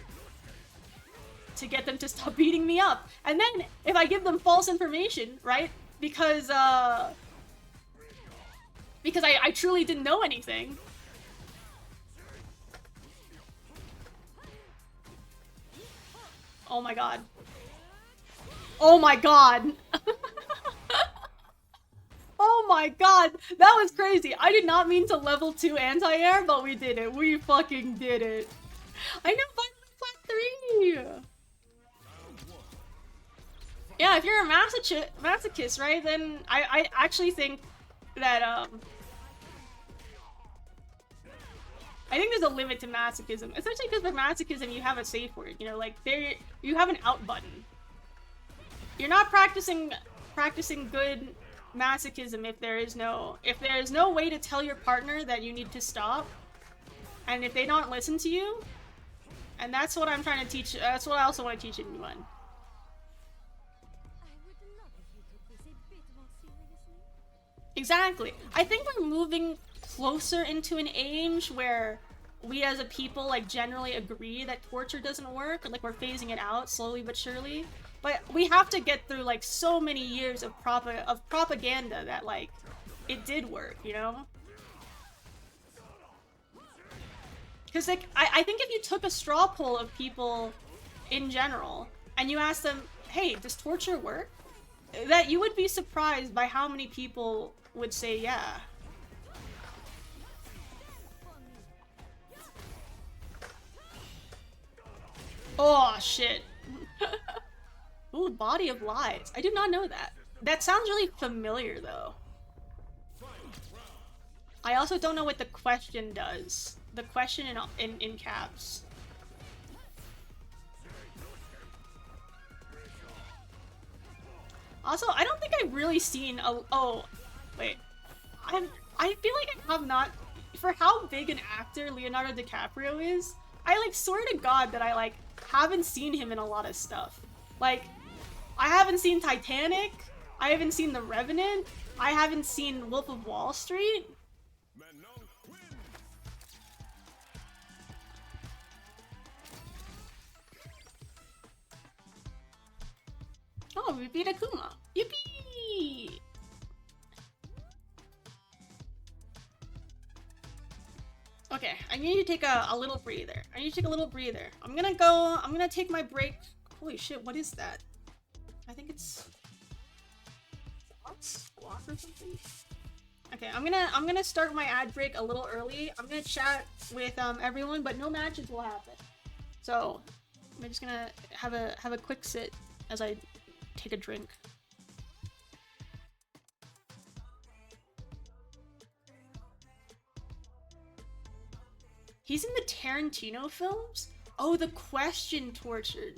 to get them to stop beating me up. And then, if I give them false information, right? Because I truly didn't know anything. Oh my god. Oh my god. Oh my god. That was crazy. I did not mean to level 2 anti-air, but we did it. We fucking did it. I know, finally flat 3. Yeah, if you're a masochist, right, then I actually think that, I think there's a limit to masochism, especially because with masochism you have a safe word, you know, like you have an out button. You're not practicing good masochism if there is no way to tell your partner that you need to stop, and if they don't listen to you, and that's what I'm trying to teach. That's what I also want to teach anyone. Exactly. I think we're moving closer into an age where we as a people like generally agree that torture doesn't work, or like we're phasing it out slowly but surely. But we have to get through like so many years of propaganda that like it did work, you know? Because like I think if you took a straw poll of people in general and you asked them, hey, does torture work? That you would be surprised by how many people would say yeah. Oh shit. Ooh, Body of Lies. I did not know that. That sounds really familiar though. I also don't know what the question does. The question in caps. Also, I don't think I've really seen a— oh, wait. I feel like I have not— for how big an actor Leonardo DiCaprio is, I like swear to God that I like haven't seen him in a lot of stuff. Like, I haven't seen Titanic, I haven't seen The Revenant, I haven't seen Wolf of Wall Street. Oh, we beat Akuma. Yippee! Okay, I need to take a little breather. I'm gonna take my break. Holy shit, what is that? I think it's squawk or something. Okay, I'm gonna start my ad break a little early. I'm gonna chat with everyone, but no matches will happen. So I'm just gonna have a quick sit as I take a drink. He's in the Tarantino films? Oh, The Question Tortured.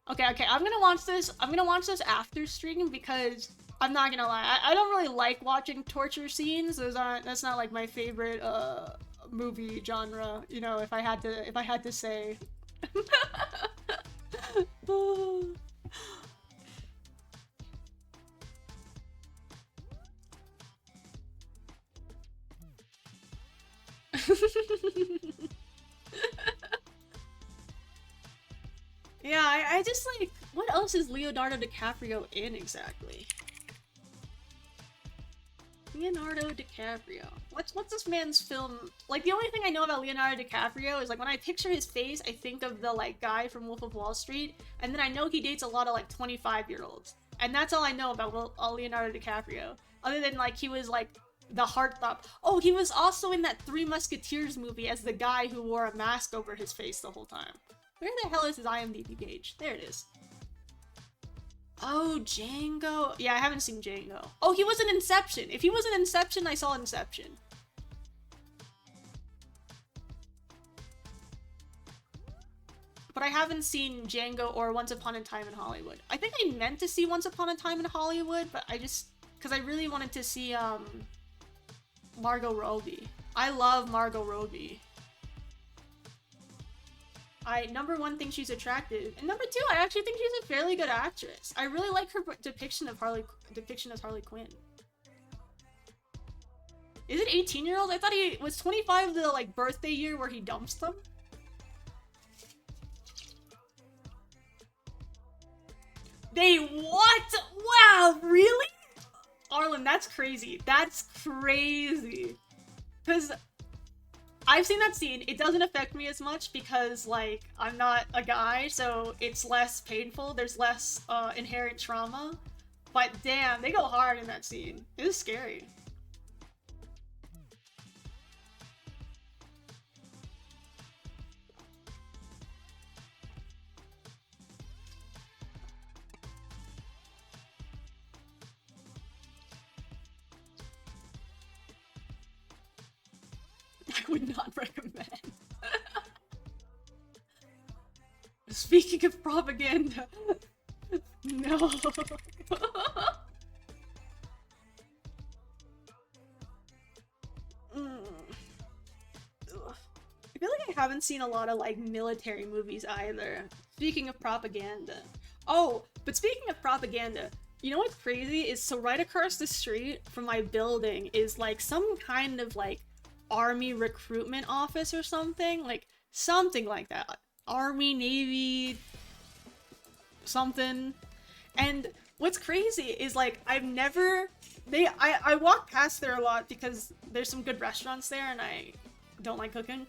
Okay, I'm gonna watch this. I'm gonna watch this after stream because I'm not gonna lie. I don't really like watching torture scenes. That's not like my favorite movie genre. You know, if I had to say. Yeah, I just like, what else is Leonardo DiCaprio in exactly? Leonardo DiCaprio. What's this man's film? Like, the only thing I know about Leonardo DiCaprio is like when I picture his face, I think of the like guy from Wolf of Wall Street, and then I know he dates a lot of like 25-year-olds, and that's all I know about Leonardo DiCaprio. Other than like he was like the heartthrob. Oh, he was also in that Three Musketeers movie as the guy who wore a mask over his face the whole time. Where the hell is his IMDb page? There it is. Oh, Django. Yeah, I haven't seen Django. Oh, he was in Inception. If he was in Inception, I saw Inception. But I haven't seen Django or Once Upon a Time in Hollywood. I think I meant to see Once Upon a Time in Hollywood, but I just... because I really wanted to see, Margot Robbie. I love Margot Robbie. Number one, think she's attractive, and number two, I actually think she's a fairly good actress. I really like her depiction as Harley Quinn. Is it 18-year-old? I thought he was 25 the like birthday year where he dumps them. They what? Wow, really? Arlen, that's crazy. That's crazy. Because I've seen that scene. It doesn't affect me as much because, like, I'm not a guy, so it's less painful. There's less inherent trauma. But damn, they go hard in that scene. It is scary. I would not recommend. Speaking of propaganda, no. I feel like I haven't seen a lot of like military movies either. Speaking of propaganda. Oh, but speaking of propaganda, you know what's crazy is so right across the street from my building is like some kind of like Army recruitment office or something like that. Army, Navy, something. And what's crazy is like I walk past there a lot because there's some good restaurants there and I don't like cooking.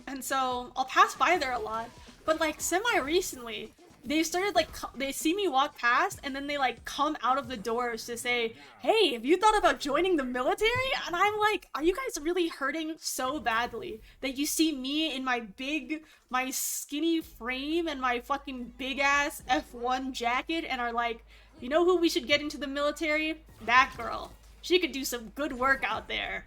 And so I'll pass by there a lot. But like semi-recently, they started like, they see me walk past and then they like come out of the doors to say, hey, have you thought about joining the military? And I'm like, are you guys really hurting so badly that you see me in my skinny frame and my fucking big ass F1 jacket and are like, you know who we should get into the military? That girl. She could do some good work out there.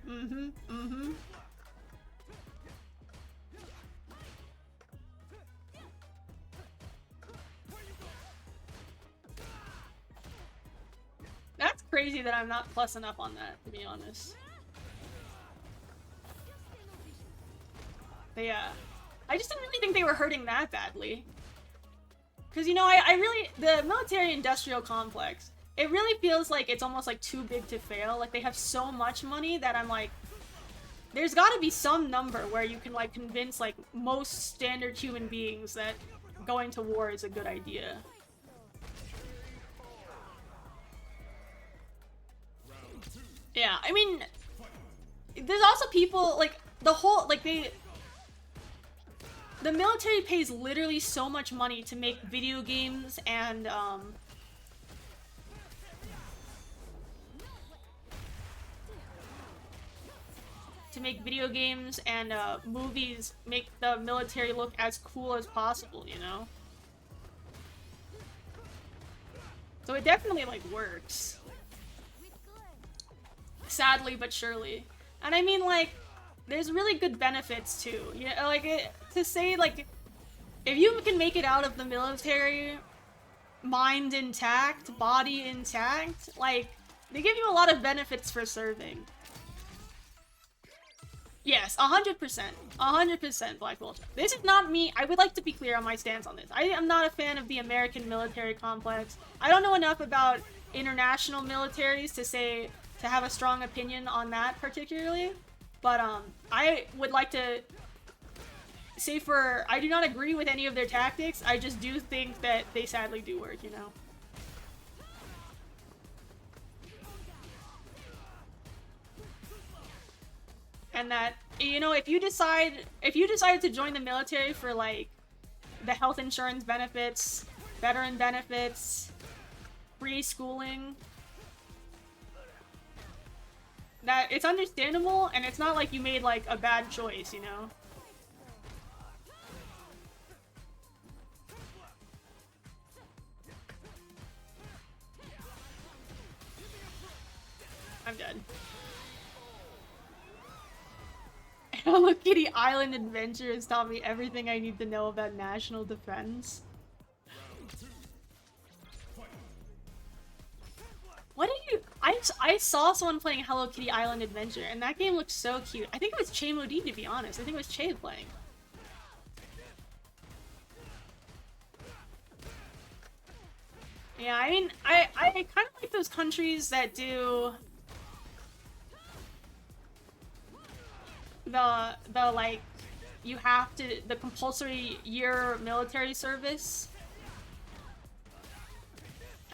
That's crazy that I'm not plussing up on that, to be honest. But yeah, I just didn't really think they were hurting that badly. Because, you know, I really, the military-industrial complex, it really feels like it's almost like too big to fail. Like, they have so much money that I'm like, there's gotta be some number where you can, like, convince, like, most standard human beings that going to war is a good idea. Yeah, I mean, there's also people, like, the military pays literally so much money to make video games and, movies make the military look as cool as possible, you know? So it definitely, like, works. Sadly but surely. And I mean, like, there's really good benefits too. You know, like, to say, like, if you can make it out of the military, mind intact, body intact, like, they give you a lot of benefits for serving. Yes, 100%. 100% Black Vulture. This is not me. I would like to be clear on my stance on this. I am not a fan of the American military complex. I don't know enough about international militaries to have a strong opinion on that particularly. But I would like to say I do not agree with any of their tactics. I just do think that they sadly do work, you know. And that, you know, if you decide to join the military for, like, the health insurance benefits, veteran benefits, free schooling, that it's understandable, and it's not like you made, like, a bad choice, you know? I'm dead. Hello Kitty Island Adventure has taught me everything I need to know about national defense. What did you... I saw someone playing Hello Kitty Island Adventure, and that game looked so cute. I think it was Che Modi, to be honest. I think it was Che playing. Yeah, I mean, I kind of like those countries that do... the like, you have to, the compulsory year military service.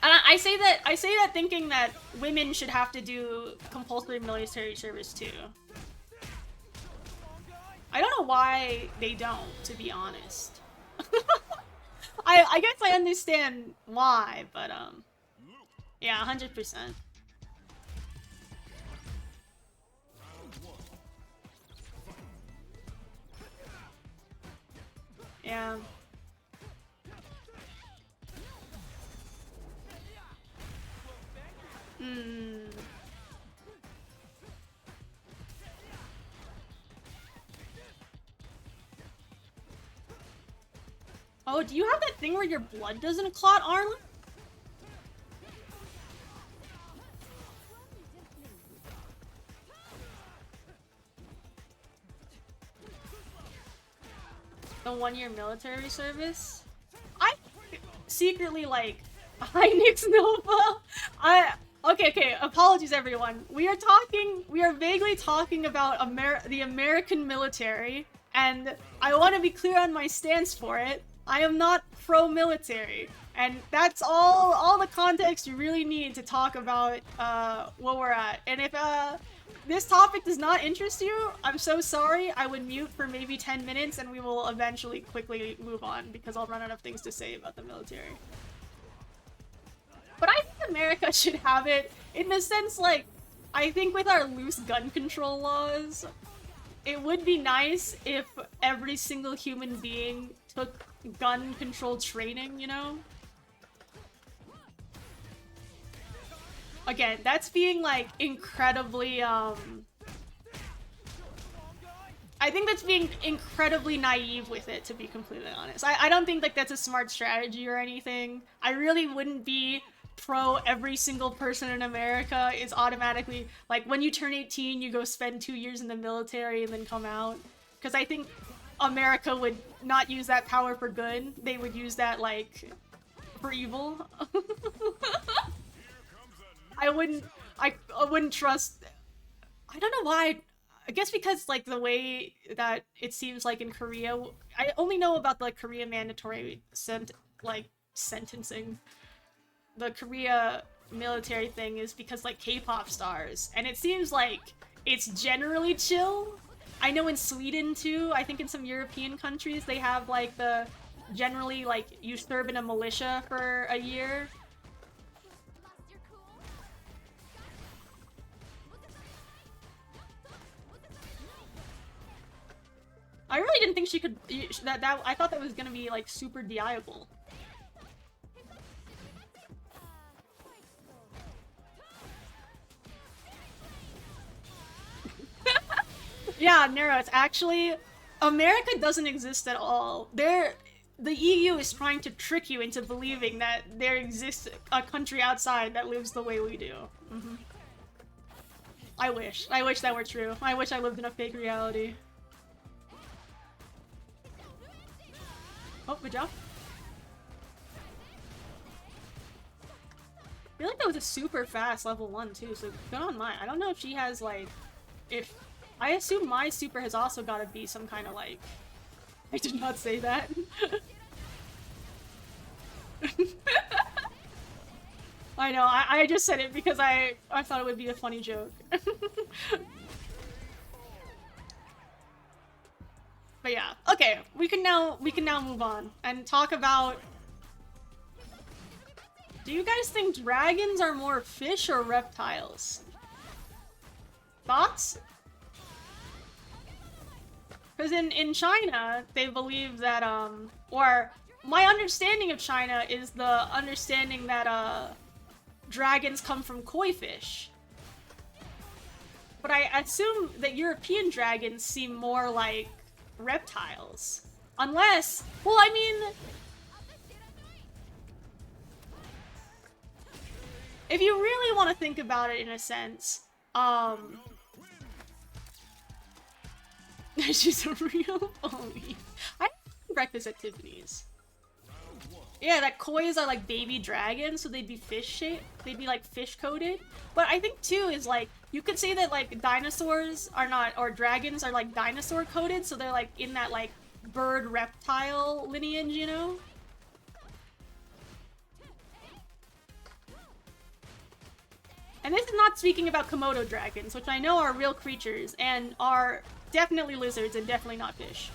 And I say that thinking that women should have to do compulsory military service too. I don't know why they don't, to be honest. I guess I understand why, but yeah, 100%. Yeah. Hmm. Oh, do you have that thing where your blood doesn't clot, Arlen? The 1-year military service? I secretly like Hynix Nova. Okay, apologies everyone. We are vaguely talking about the American military, and I want to be clear on my stance for it. I am not pro-military, and that's all the context you really need to talk about where we're at. And if this topic does not interest you, I'm so sorry. I would mute for maybe 10 minutes and we will eventually quickly move on because I'll run out of things to say about the military. But I think America should have it in the sense, like, I think with our loose gun control laws, it would be nice if every single human being took gun control training, you know? Again, that's being, like, incredibly, I think that's being incredibly naive with it, to be completely honest. I don't think, like, that's a smart strategy or anything. I really wouldn't be pro every single person in America is automatically, like, when you turn 18, you go spend 2 years in the military and then come out. Because I think America would not use that power for good. They would use that, like, for evil. I wouldn't trust... I don't know why. I guess because, like, the way that it seems like in Korea... I only know about the Korea mandatory sentencing. The Korea military thing is because, like, K-pop stars. And it seems like it's generally chill. I know in Sweden, too. I think in some European countries, they have, like, the... Generally, like, you serve in a militia for a year. I really didn't think she could. I thought that was gonna be like super DIable. Yeah, Nero, it's actually... America doesn't exist at all. The EU is trying to trick you into believing that there exists a country outside that lives the way we do. Mm-hmm. I wish. I wish that were true. I wish I lived in a fake reality. Oh, good job. I feel like that was a super fast level 1 too, so good on mine. I don't know if she has like... if... I assume my super has also got to be some kind of like... I did not say that. I know, I just said it because I thought it would be a funny joke. But yeah, okay, we can now move on and talk about... Do you guys think dragons are more fish or reptiles? Thoughts? Because in China, they believe that, or my understanding of China is the understanding that, dragons come from koi fish. But I assume that European dragons seem more like reptiles. Unless, well, I mean... If you really want to think about it in a sense, she's a real pony. I breakfast at Tiffany's. Yeah, that kois are like baby dragons, so they'd be fish shaped. They'd be like fish coated. But I think too is like, you could say that like dinosaurs are not, or dragons are like dinosaur coated, so they're like in that like bird reptile lineage, you know? And this is not speaking about Komodo dragons, which I know are real creatures and are definitely lizards and definitely not fish.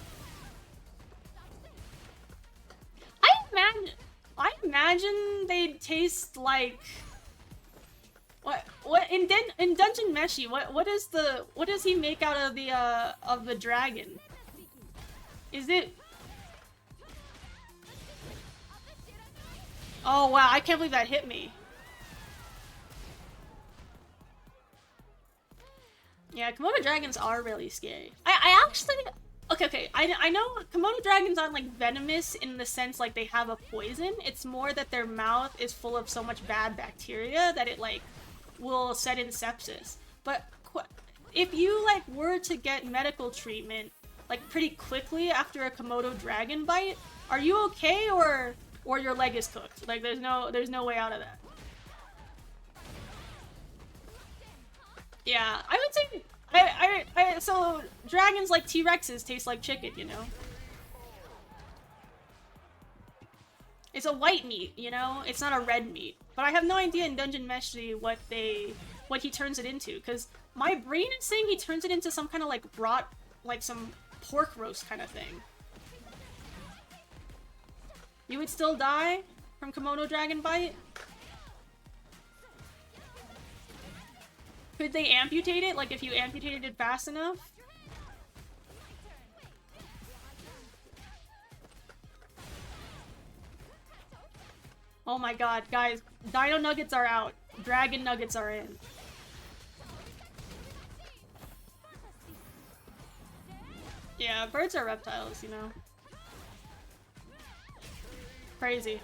I imagine they taste like... What in Dungeon Meshi, what does he make out of the dragon? Is it... Oh wow, I can't believe that hit me. Yeah, Komodo dragons are really scary. I actually... Okay, I know Komodo dragons aren't, like, venomous in the sense, like, they have a poison. It's more that their mouth is full of so much bad bacteria that it, like, will set in sepsis. But if you, like, were to get medical treatment, like, pretty quickly after a Komodo dragon bite, are you okay, or your leg is cooked? Like, there's no way out of that. Yeah, I would say... so dragons like T-Rexes taste like chicken, you know? It's a white meat, you know? It's not a red meat. But I have no idea in Dungeon Meshi what he turns it into, because my brain is saying he turns it into some kind of like like some pork roast kind of thing. You would still die from Komodo dragon bite? Could they amputate it? Like, if you amputated it fast enough? Oh my god, guys. Dino nuggets are out. Dragon nuggets are in. Yeah, birds are reptiles, you know. Crazy.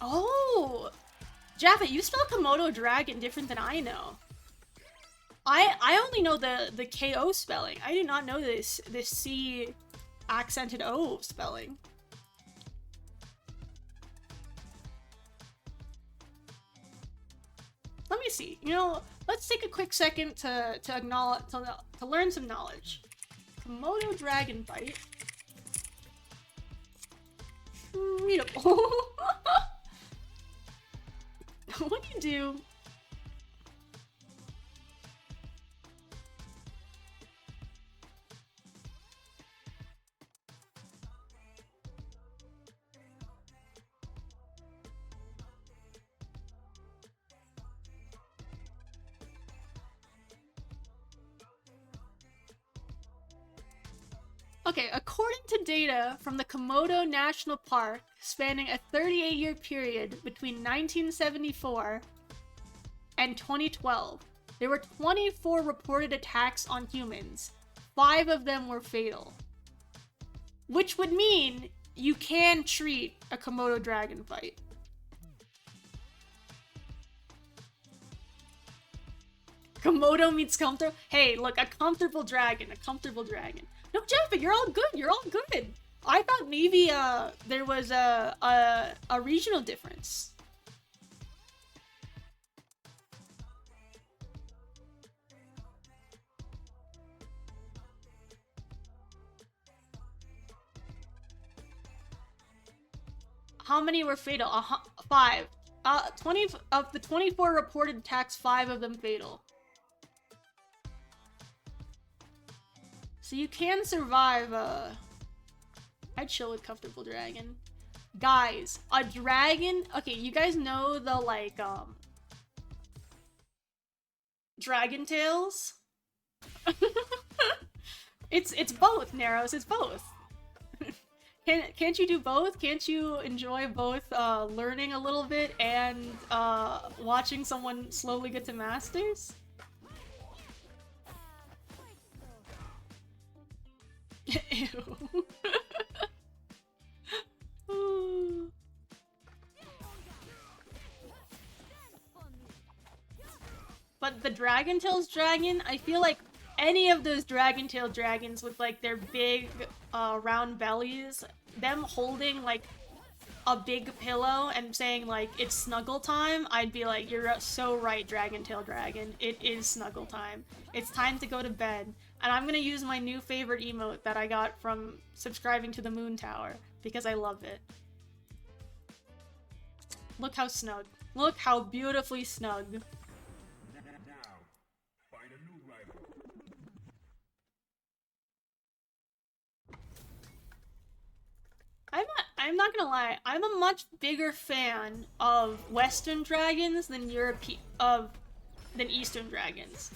Oh! Jaffa, you spell Komodo dragon different than I know. I only know the KO spelling. I do not know this C accented O spelling. Let me see. You know, let's take a quick second to acknowledge to learn some knowledge. Komodo dragon bite. Readable. What do you do? Okay, according to data from the Komodo National Park spanning a 38-year period between 1974 and 2012, There were 24 reported attacks on humans. 5 of them were fatal. Which would mean you can treat a Komodo dragon fight. Komodo meets comfortable. Hey, look, a comfortable dragon, a comfortable dragon. No, Jeff, you're all good. You're all good. I thought maybe there was a regional difference. How many were fatal? 5. 20 of the 24 reported attacks, 5 of them fatal. So you can survive, I'd chill with comfortable dragon. Guys, a dragon, okay, you guys know the, like, dragon tails? It's both, Narrows, it's both. Can't you do both? Can't you enjoy both, learning a little bit and, watching someone slowly get to masters? Ew. But the Dragon Tails dragon, I feel like any of those Dragon Tail dragons with like their big round bellies, them holding like a big pillow and saying like it's snuggle time, I'd be like, you're so right, Dragon Tail dragon. It is snuggle time. It's time to go to bed. And I'm gonna use my new favorite emote that I got from subscribing to the Moon Tower because I love it. Look how snug. Look how beautifully snug. I'm not gonna lie, I'm a much bigger fan of Western dragons than than Eastern dragons.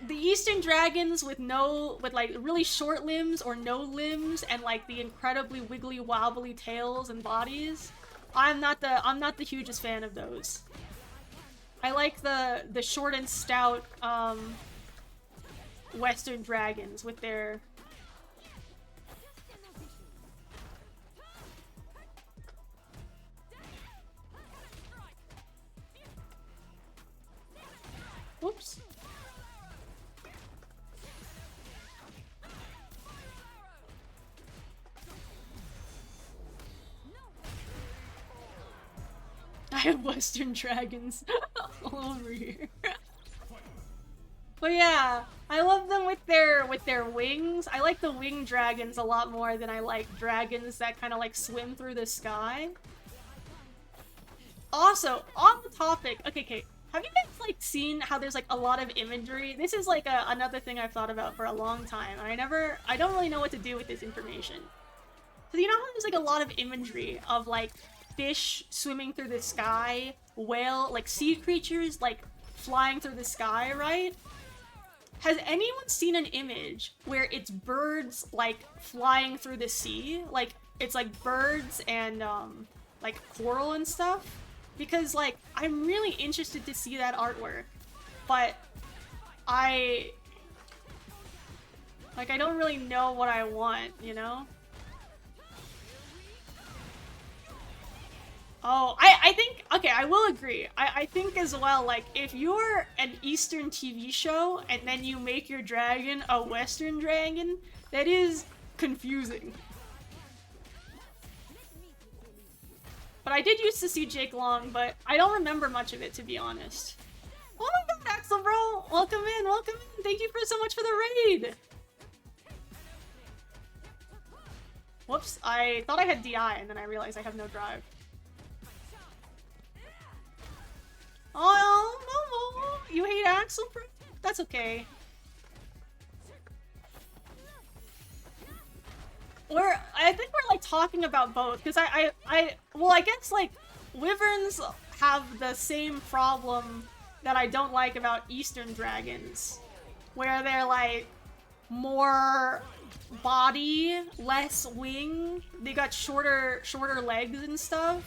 The Eastern dragons with like really short limbs or no limbs and like the incredibly wiggly wobbly tails and bodies, I'm not the hugest fan of those. I like the short and stout Western dragons with their whoops. I have Western dragons all over here. But yeah, I love them with their wings. I like the winged dragons a lot more than I like dragons that kind of like swim through the sky. Also, on the topic, okay, have you guys like seen how there's like a lot of imagery? This is like another thing I've thought about for a long time, and I don't really know what to do with this information. So you know how there's like a lot of imagery of like fish swimming through the sky, whale, like sea creatures like flying through the sky, right? Has anyone seen an image where it's birds like flying through the sea? Like it's like birds and like coral and stuff? Because like I'm really interested to see that artwork, but I don't really know what I want, you know? Oh, I think, okay, I will agree. I think as well, like, if you're an Eastern TV show and then you make your dragon a Western dragon, that is confusing. But I did used to see Jake Long, but I don't remember much of it, to be honest. Oh my god, Axel, bro! Welcome in, welcome in! Thank you so much for the raid! Whoops, I thought I had DI, and then I realized I have no drive. Oh, no, you hate Axel, bro? That's okay. I think we're like talking about both, because well, I guess like wyverns have the same problem that I don't like about Eastern dragons, where they're like more body, less wing. They got shorter legs and stuff.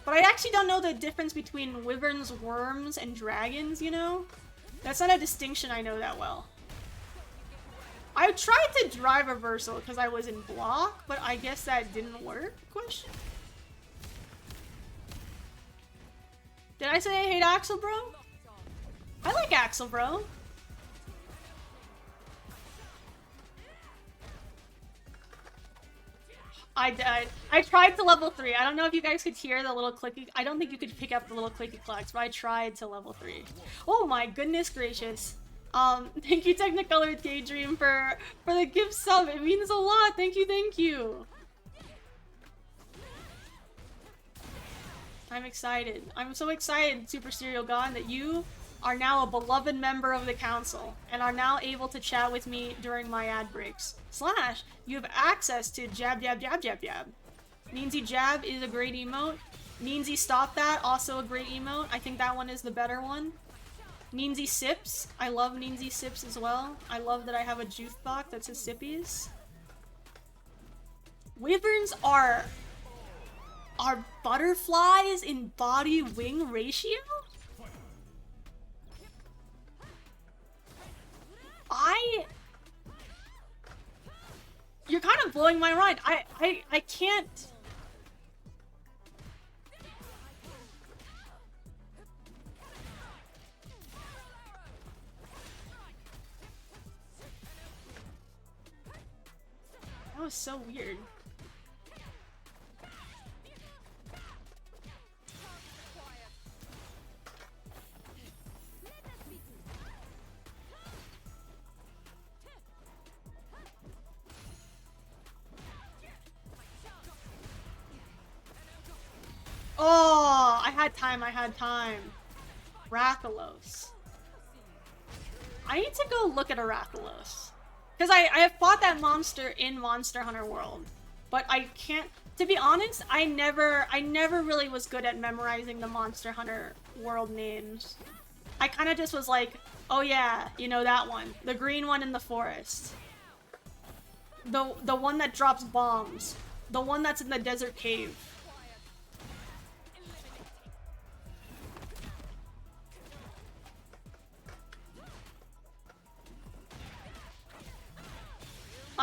But I actually don't know the difference between wyverns, worms, and dragons, you know? That's not a distinction I know that well. I tried to drive reversal because I was in block, but I guess that didn't work? Question? Did I say I hate Axel, bro? I like Axel, bro. I died. I tried to level 3. I don't know if you guys could hear the little clicky. I don't think you could pick up the little clicky clacks, but I tried to level 3. Oh my goodness gracious. Thank you Technicolored Daydream for the gift sub. It means a lot. Thank you, thank you. I'm excited. I'm so excited, Super Serial God, that you are now a beloved member of the council and are now able to chat with me during my ad breaks. Slash, you have access to jab jab jab jab jab. Meansy jab is a great emote. Meansy stop that, also a great emote. I think that one is the better one. Meansy sips. I love Meansy sips as well. I love that I have a juice box that says sippies. Wyverns are butterflies in body wing ratio? You're kind of blowing my mind. I can't. That was so weird. Oh, I had time. Rathalos. I need to go look at a Rathalos. Because I have fought that monster in Monster Hunter World. But I can't, to be honest, I never really was good at memorizing the Monster Hunter World names. I kind of just was like, oh yeah, you know that one. The green one in the forest. The one that drops bombs. The one that's in the desert cave.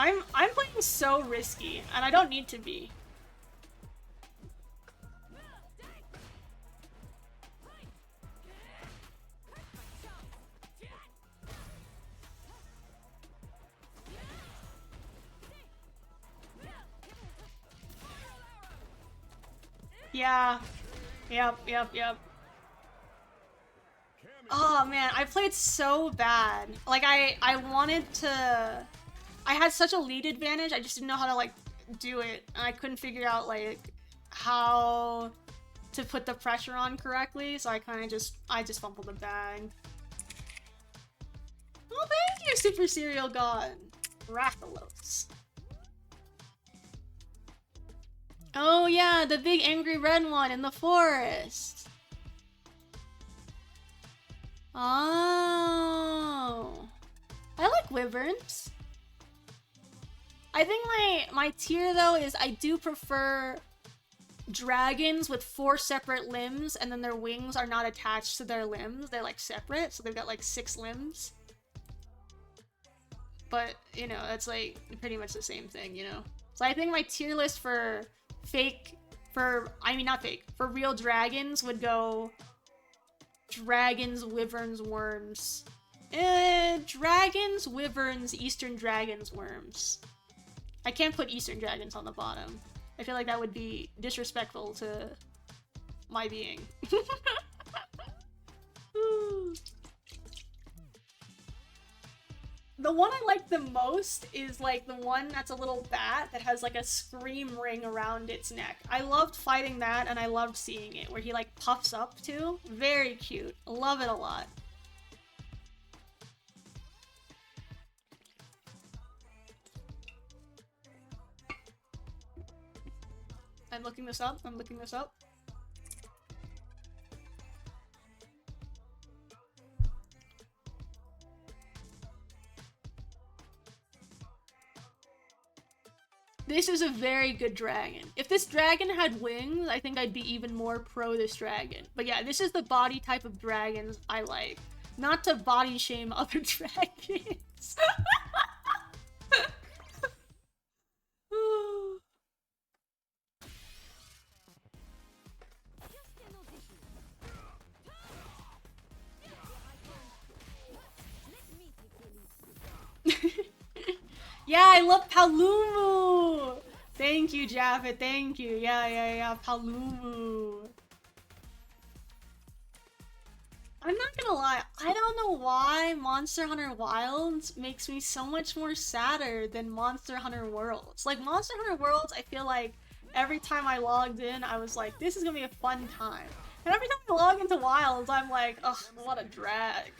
I'm playing so risky, and I don't need to be. Yeah. Yep. Oh man, I played so bad. Like I wanted to. I had such a lead advantage, I just didn't know how to like do it. And I couldn't figure out like how to put the pressure on correctly, so I just fumbled the bag. Well, thank you, Super Serial God. Rathalos. Oh yeah, the big angry red one in the forest. Oh. I like wyverns. I think my tier though is I do prefer dragons with 4 separate limbs and then their wings are not attached to their limbs. They're like separate, so they've got like 6 limbs. But, you know, that's like pretty much the same thing, you know? So I think my tier list for real dragons would go dragons, wyverns, worms. Dragons, wyverns, eastern dragons, worms. I can't put eastern dragons on the bottom. I feel like that would be disrespectful to my being. The one I like the most is like the one that's a little bat that has like a scream ring around its neck. I loved fighting that and I loved seeing it where he like puffs up too. Very cute. Love it a lot. I'm looking this up. This is a very good dragon. If this dragon had wings, I think I'd be even more pro this dragon. But yeah, this is the body type of dragons I like. Not to body shame other dragons. Yeah, I love Palumu! Thank you, Japheth, thank you. Yeah, Palumu. I'm not gonna lie, I don't know why Monster Hunter Wilds makes me so much more sadder than Monster Hunter Worlds. Like, Monster Hunter Worlds, I feel like every time I logged in, I was like, this is gonna be a fun time. And every time I log into Wilds, I'm like, ugh, what a drag.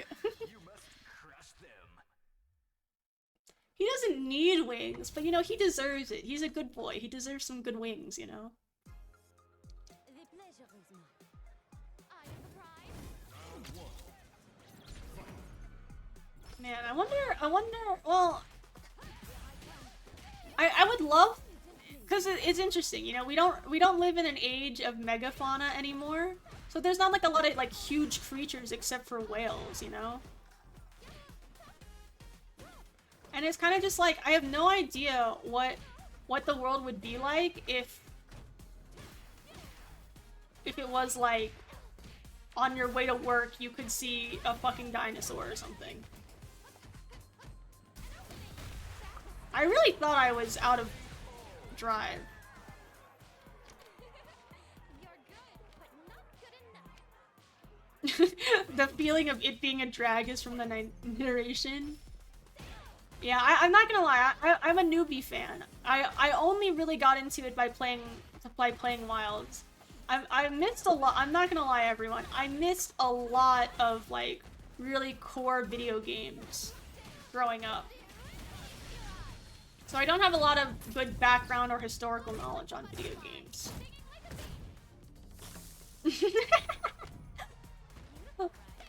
He doesn't need wings, but you know, he deserves it. He's a good boy. He deserves some good wings, you know? Man, I wonder, well, I would love, because it's interesting, you know, we don't live in an age of megafauna anymore, so there's not like a lot of like huge creatures except for whales, you know? And it's kind of just like, I have no idea what the world would be like if it was like, on your way to work, you could see a fucking dinosaur or something. I really thought I was out of drive. The feeling of it being a drag is from the narration. Yeah, I'm not gonna lie, I'm a newbie fan. I only really got into it by playing Wilds. I missed a lot, I'm not gonna lie everyone, I missed a lot of like really core video games growing up. So I don't have a lot of good background or historical knowledge on video games.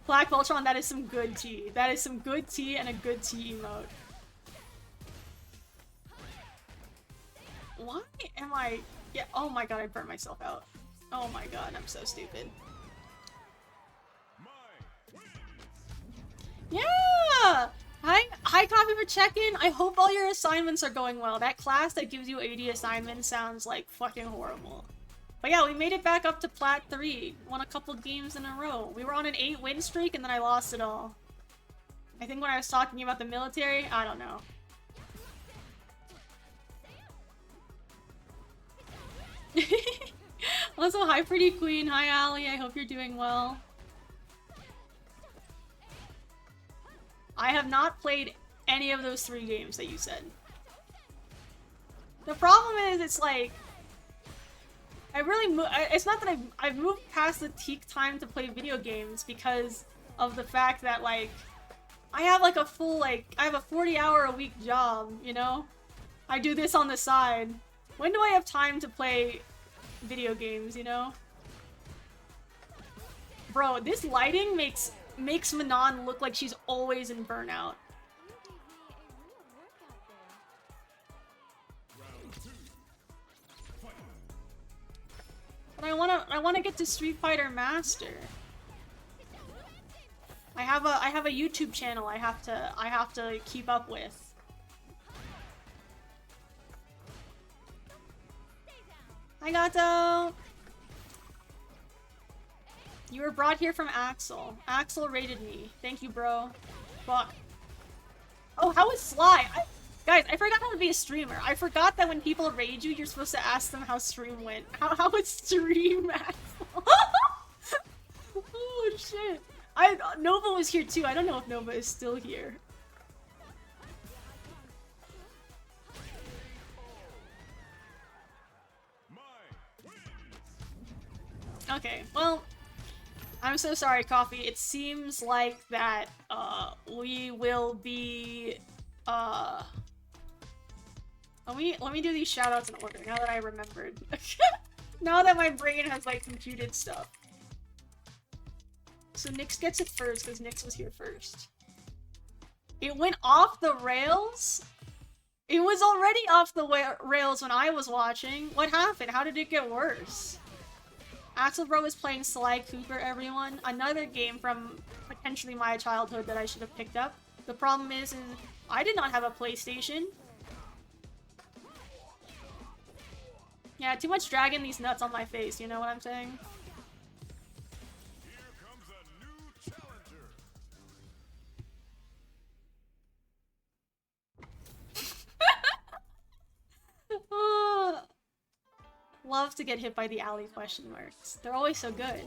Black Voltron, that is some good tea. That is some good tea and a good tea emote. Why am I... Yeah, oh my god, I burnt myself out. Oh my god, I'm so stupid. Yeah! Hi Coffee for check-in. I hope all your assignments are going well. That class that gives you 80 assignments sounds like fucking horrible. But yeah, we made it back up to Plat 3. Won a couple games in a row. We were on an 8-win streak and then I lost it all. I think when I was talking about the military, I don't know. Also, hi Pretty Queen. Hi Allie. I hope you're doing well. I have not played any of those 3 games that you said. The problem is, it's like... it's not that I've moved past the peak time to play video games because of the fact that, like, I have, like, a full, like, I have a 40-hour-a-week job, you know? I do this on the side. When do I have time to play video games, you know? Bro, this lighting makes Manon look like she's always in burnout. But I wanna get to Street Fighter Master. I have a YouTube channel I have to keep up with. Hi Gato! You were brought here from Axel. Axel raided me. Thank you, bro. Fuck. Oh, how is Sly? Guys, I forgot how to be a streamer. I forgot that when people raid you, you're supposed to ask them how stream went. How is stream, Axel? Oh, shit. Nova was here too. I don't know if Nova is still here. Okay, well, I'm so sorry, Coffee. It seems like that, we will be, let me do these shoutouts in order, now that I remembered. Now that my brain has, like, computed stuff. So Nyx gets it first, because Nyx was here first. It went off the rails? It was already off the rails when I was watching. What happened? How did it get worse? Axelbro is playing Sly Cooper, everyone. Another game from potentially my childhood that I should have picked up. The problem is I did not have a PlayStation. Yeah, too much dragging these nuts on my face, you know what I'm saying? Here comes a new challenger. Love to get hit by the alley question marks. They're always so good.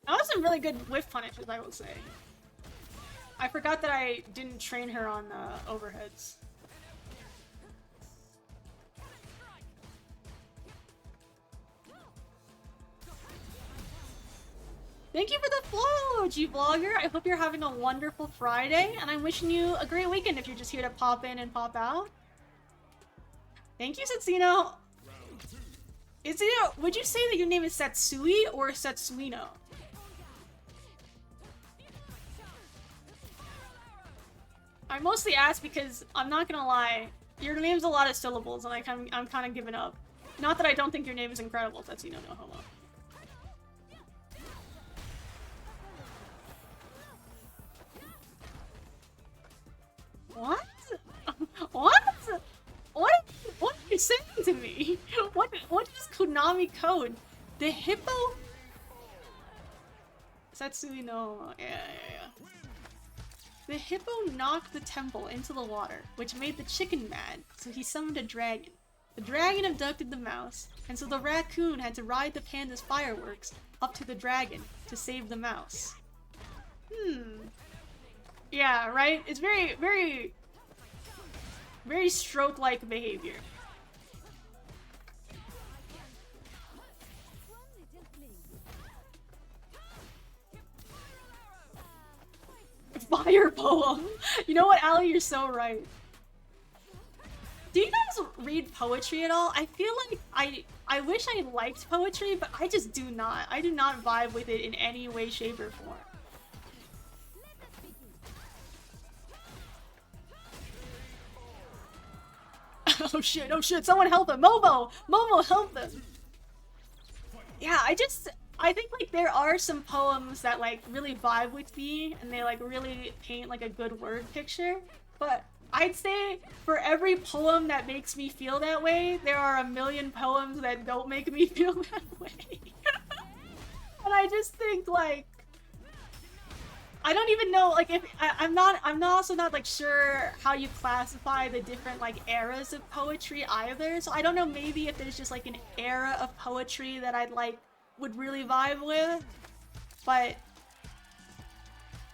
That was some really good whiff punishes, I will say. I forgot that I didn't train her on overheads. Thank you for the follow, G-Vlogger! I hope you're having a wonderful Friday, and I'm wishing you a great weekend if you're just here to pop in and pop out. Thank you, Satsuino! Would you say that your name is Satsui or Satsuino? I mostly ask because, I'm not gonna lie, your name's a lot of syllables and I'm kind of giving up. Not that I don't think your name is incredible, satsuinohomo. What? What? What are you saying to me? What is Konami code? The hippo? Satsuino, yeah. The hippo knocked the temple into the water, which made the chicken mad, so he summoned a dragon. The dragon abducted the mouse, and so the raccoon had to ride the panda's fireworks up to the dragon to save the mouse. Yeah, right? It's very, very, very stroke-like behavior. Fire poem! You know what, Allie? You're so right. Do you guys read poetry at all? I feel like I wish I liked poetry, but I just do not. I do not vibe with it in any way, shape, or form. Oh shit, someone help him! Momo, help them! Yeah, I think like there are some poems that like really vibe with me and they like really paint like a good word picture, but I'd say for every poem that makes me feel that way, there are a million poems that don't make me feel that way. And I just think like I don't even know like if I'm also not like sure how you classify the different like eras of poetry either, so I don't know, maybe if there's just like an era of poetry that I'd like would really vibe with, but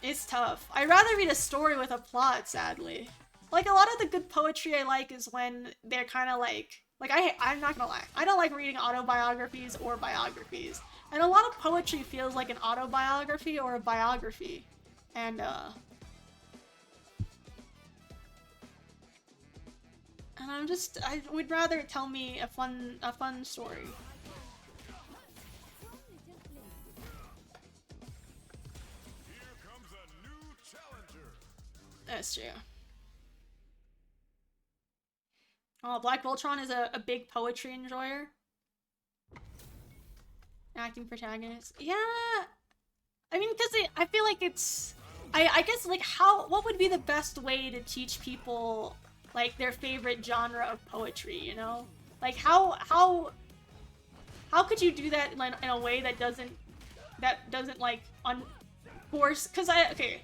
it's tough. I'd rather read a story with a plot, sadly. Like, a lot of the good poetry I like is when they're kind of like I'm not gonna lie, I don't like reading autobiographies or biographies, and a lot of poetry feels like an autobiography or a biography, and I would rather it tell me a fun story. That's true. Oh, Black Voltron is a big poetry enjoyer. Acting protagonist. Yeah! I mean, because I feel like it's... I guess, like, what would be the best way to teach people, like, their favorite genre of poetry, you know? Like, how could you do that in a way that doesn't, like, force... Because okay...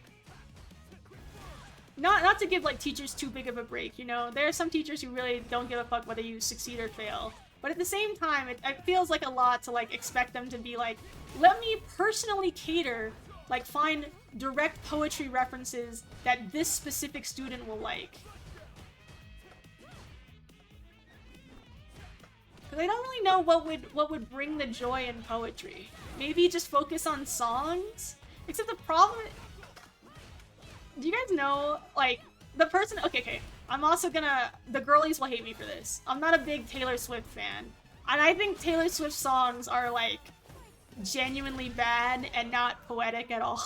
Not to give like teachers too big of a break, you know? There are some teachers who really don't give a fuck whether you succeed or fail. But at the same time, it feels like a lot to like expect them to be like, let me personally cater Like, find direct poetry references that this specific student will like. Because I don't really know what would bring the joy in poetry. Maybe just focus on songs? Except the problem... Do you guys know, like, the person... Okay. I'm also gonna... The girlies will hate me for this. I'm not a big Taylor Swift fan. And I think Taylor Swift songs are, like, genuinely bad and not poetic at all.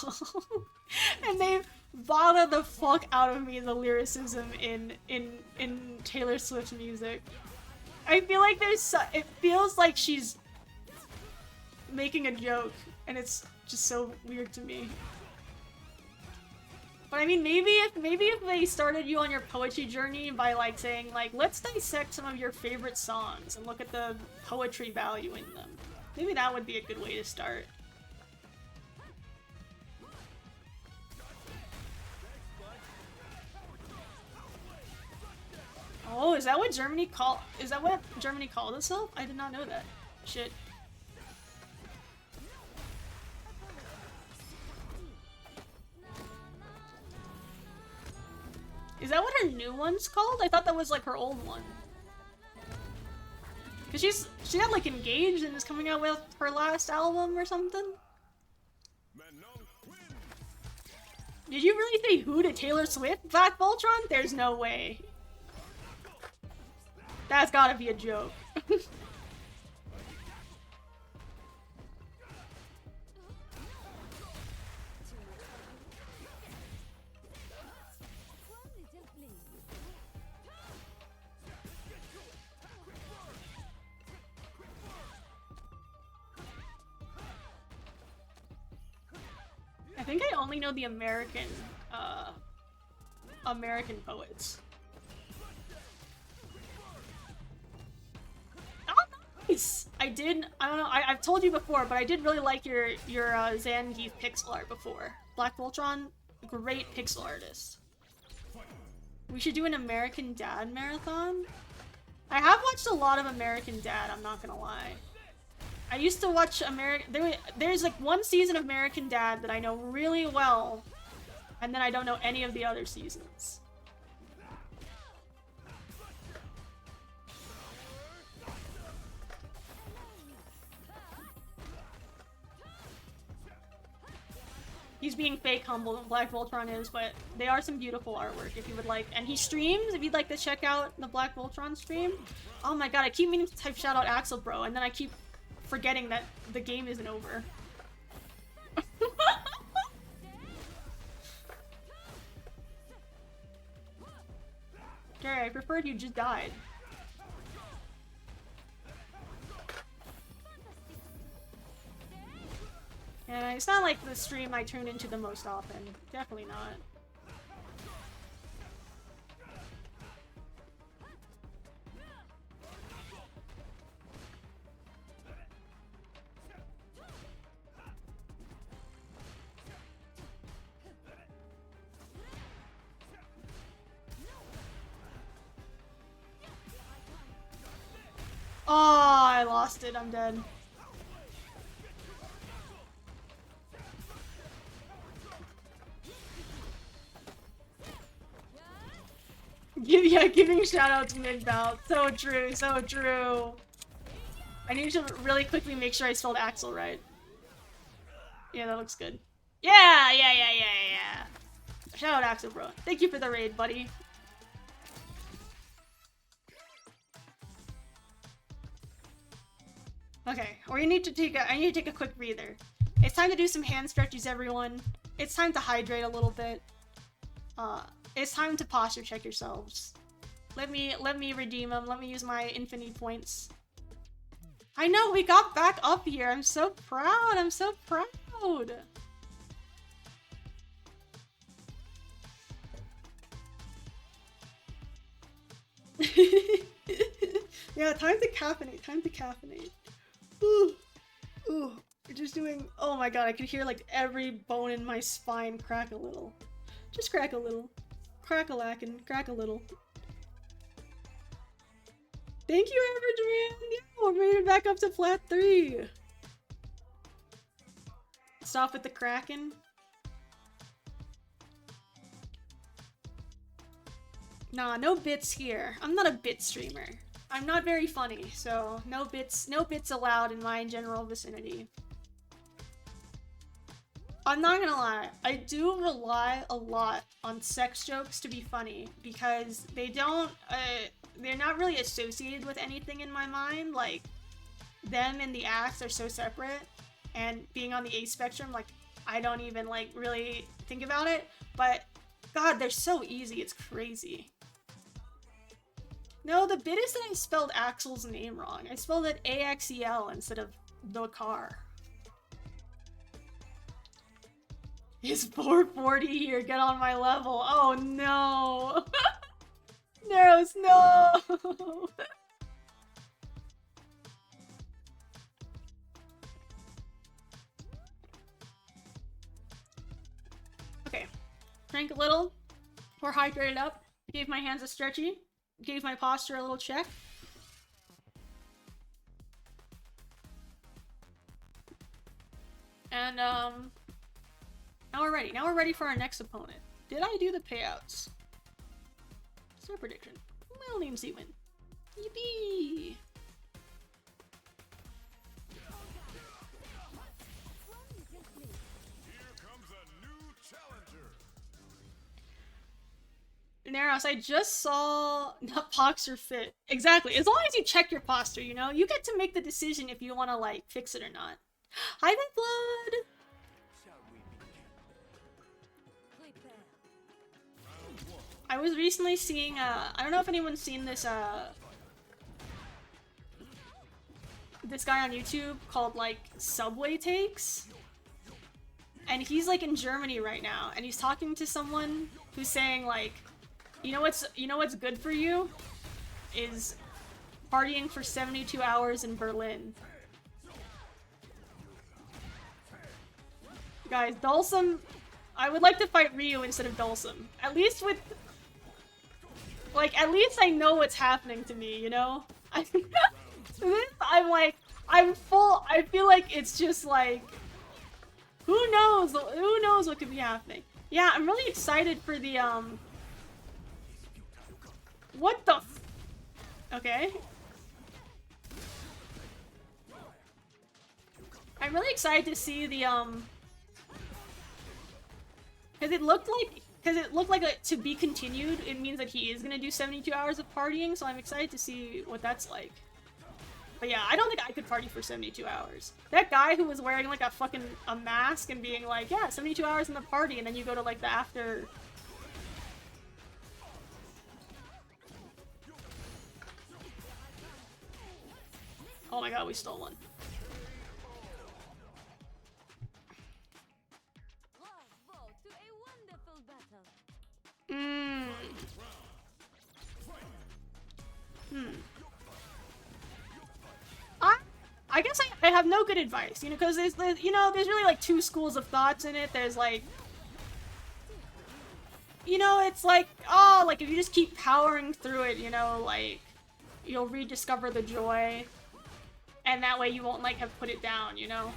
And they bother the fuck out of me, the lyricism in Taylor Swift's music. I feel like it feels like she's making a joke, and it's just so weird to me. But I mean, maybe if they started you on your poetry journey by like saying like, let's dissect some of your favorite songs and look at the poetry value in them. Maybe that would be a good way to start. Oh, is that what Germany called itself? I did not know that. Shit. Is that what her new one's called? I thought that was like her old one. Cause she got like engaged and is coming out with her last album or something. Did you really say who to Taylor Swift, Black Voltron? There's no way. That's gotta be a joke. I think I only know the American poets. Oh, nice! I don't know, I've told you before, but I did really like your Zangief pixel art before. Black Voltron, great pixel artist. We should do an American Dad marathon? I have watched a lot of American Dad, I'm not gonna lie. I used to watch there's like one season of American Dad that I know really well, and then I don't know any of the other seasons. He's being fake humble, and Black Voltron is, but they are some beautiful artwork if you would like. And he streams, if you'd like to check out the Black Voltron stream. Oh my god, I keep meaning to type shout out Axel Bro, and then I keep forgetting that the game isn't over. Gary, I preferred you just died. And it's not like the stream I tune into the most often. Definitely not. Oh, I lost it. I'm dead. Giving shoutouts mid-bout. So true, so true. I need to really quickly make sure I spelled Axel right. Yeah, that looks good. Yeah. Shout out Axel, bro. Thank you for the raid, buddy. Okay, I need to take a quick breather. It's time to do some hand stretches, everyone. It's time to hydrate a little bit. It's time to posture check yourselves. Let me redeem them. Let me use my infinity points. I know, we got back up here. I'm so proud. I'm so proud. Yeah, time to caffeinate. Time to caffeinate. Ooh. Ooh. We're just doing... Oh my god, I could hear like every bone in my spine crack a little. Just crack a little. Crack-a-lackin', crack a little. Thank you, Average Man! Yeah, we made it back up to flat 3! Stop with the cracking. Nah, no bits here. I'm not a bit streamer. I'm not very funny, so no bits allowed in my general vicinity. I'm not gonna lie, I do rely a lot on sex jokes to be funny because they don't, they're not really associated with anything in my mind. Like, them and the acts are so separate, and being on the A spectrum, like, I don't even, like, really think about it, but God, they're so easy, it's crazy. No, the bit is that I spelled Axel's name wrong. I spelled it A-X-E-L instead of the car. Is 440 here? Get on my level. Oh no! Narrows, no! Okay. Drank a little. We're hydrated up. Gave my hands a stretchy. Gave my posture a little check. And, now we're ready. Now we're ready for our next opponent. Did I do the payouts? What's our prediction? Well, name C win. Yippee! Here comes a new challenger. Naros, I just saw not pox or fit. Exactly. As long as you check your posture, you know, you get to make the decision if you want to, like, fix it or not. Hi, Big Blood! I was recently seeing, I don't know if anyone's seen this, this guy on YouTube called, like, Subway Takes. And he's, like, in Germany right now, and he's talking to someone who's saying, like, you know what's good for you? Is partying for 72 hours in Berlin. Guys, Dulcim, I would like to fight Ryu instead of Dulcim. At least with, like, at least I know what's happening to me, you know? I'm like, I'm full, I feel like it's just like, who knows what could be happening. Yeah, I'm really excited for the, what the f- Okay. I'm really excited to see the, Because it looked like a to be continued, it means that he is gonna do 72 hours of partying, so I'm excited to see what that's like. But yeah, I don't think I could party for 72 hours. That guy who was wearing like a mask and being like, yeah, 72 hours in the party, and then you go to like the after... Oh my god, we stole one. I guess I have no good advice, you know, because there's really like two schools of thoughts in it. There's like, you know, it's like, oh, like if you just keep powering through it, you know, like you'll rediscover the joy, and that way you won't like have put it down, you know.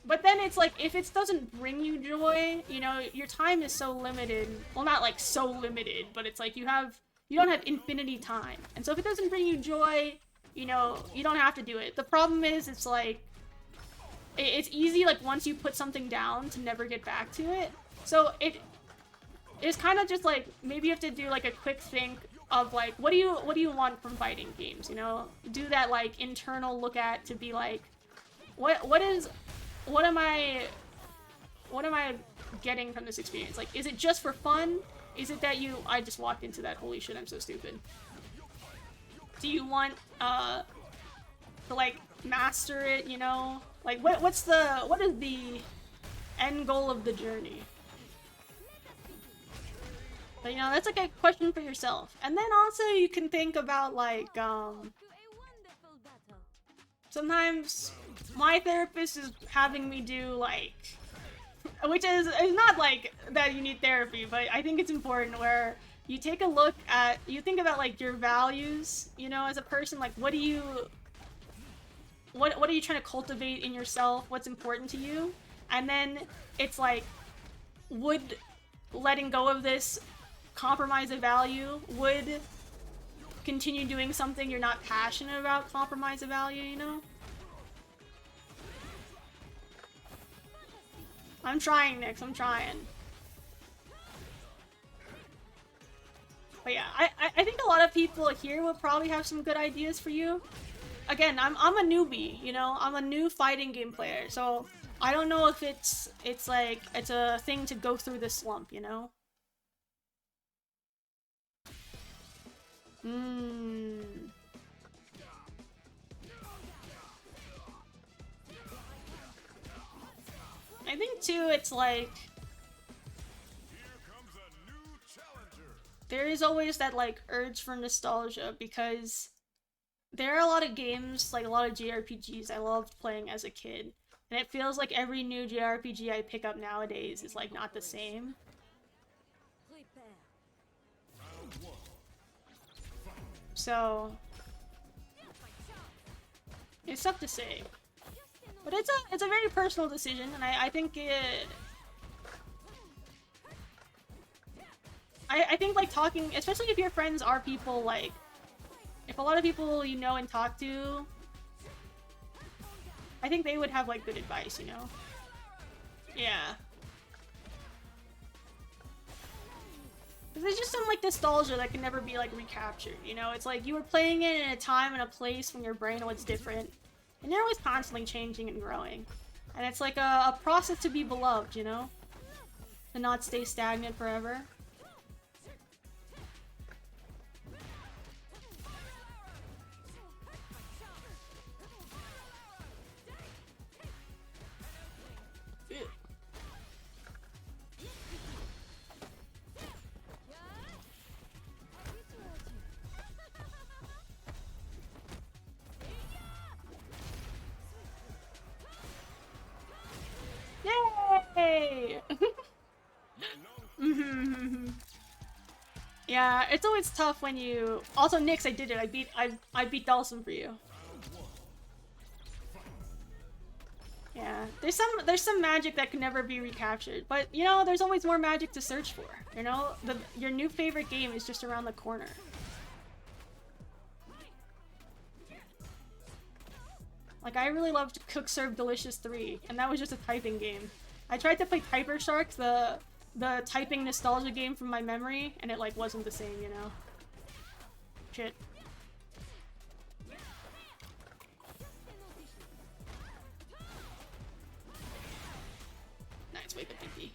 But then it's like, if it doesn't bring you joy, you know, your time is so limited. Well, not like so limited, but it's like you don't have infinity time. And so if it doesn't bring you joy, you know, you don't have to do it. The problem is, it's like, it's easy, like, once you put something down to never get back to it. So it's kind of just like, maybe you have to do like a quick think of like, what do you want from fighting games, you know? Do that like internal look at to be like, what am I getting from this experience? Like, is it just for fun? Is it that I just walked into that, holy shit, I'm so stupid. Do you want, to, like, master it, you know? Like, what is the end goal of the journey? But, you know, that's, like, a question for yourself. And then also you can think about, like, sometimes my therapist is having me do, like, which is not, like, that you need therapy, but I think it's important, where you take a look at, you think about, like, your values, you know, as a person, like, what are you trying to cultivate in yourself, what's important to you, and then it's like, would letting go of this compromise a value would continue doing something you're not passionate about compromise a value, you know? I'm trying, Nix, I'm trying. But yeah, I think a lot of people here will probably have some good ideas for you. Again, I'm a newbie, you know? I'm a new fighting game player, so I don't know if it's like, it's a thing to go through this slump, you know? I think too, it's like there is always that like urge for nostalgia because there are a lot of games, like a lot of JRPGs I loved playing as a kid, and it feels like every new JRPG I pick up nowadays is like not the same. So it's tough to say, but it's a very personal decision, and I think it. I think like talking, especially if your friends are people like, if a lot of people you know and talk to, I think they would have like good advice, you know? Yeah. There's just some like nostalgia that can never be like recaptured, you know? It's like you were playing it in a time and a place when your brain was different, and you're always constantly changing and growing. And it's like a process to be beloved, you know? To not stay stagnant forever. Yay! Yeah, it's always tough when you. Also, Nyx, I did it. I beat Dawson for you. Yeah, there's some magic that can never be recaptured, but you know, there's always more magic to search for. You know, your new favorite game is just around the corner. Like, I really loved Cook Serve Delicious 3, and that was just a typing game. I tried to play Typer Shark, the typing nostalgia game from my memory, and it like wasn't the same, you know? Shit. Nice, wake up, DP.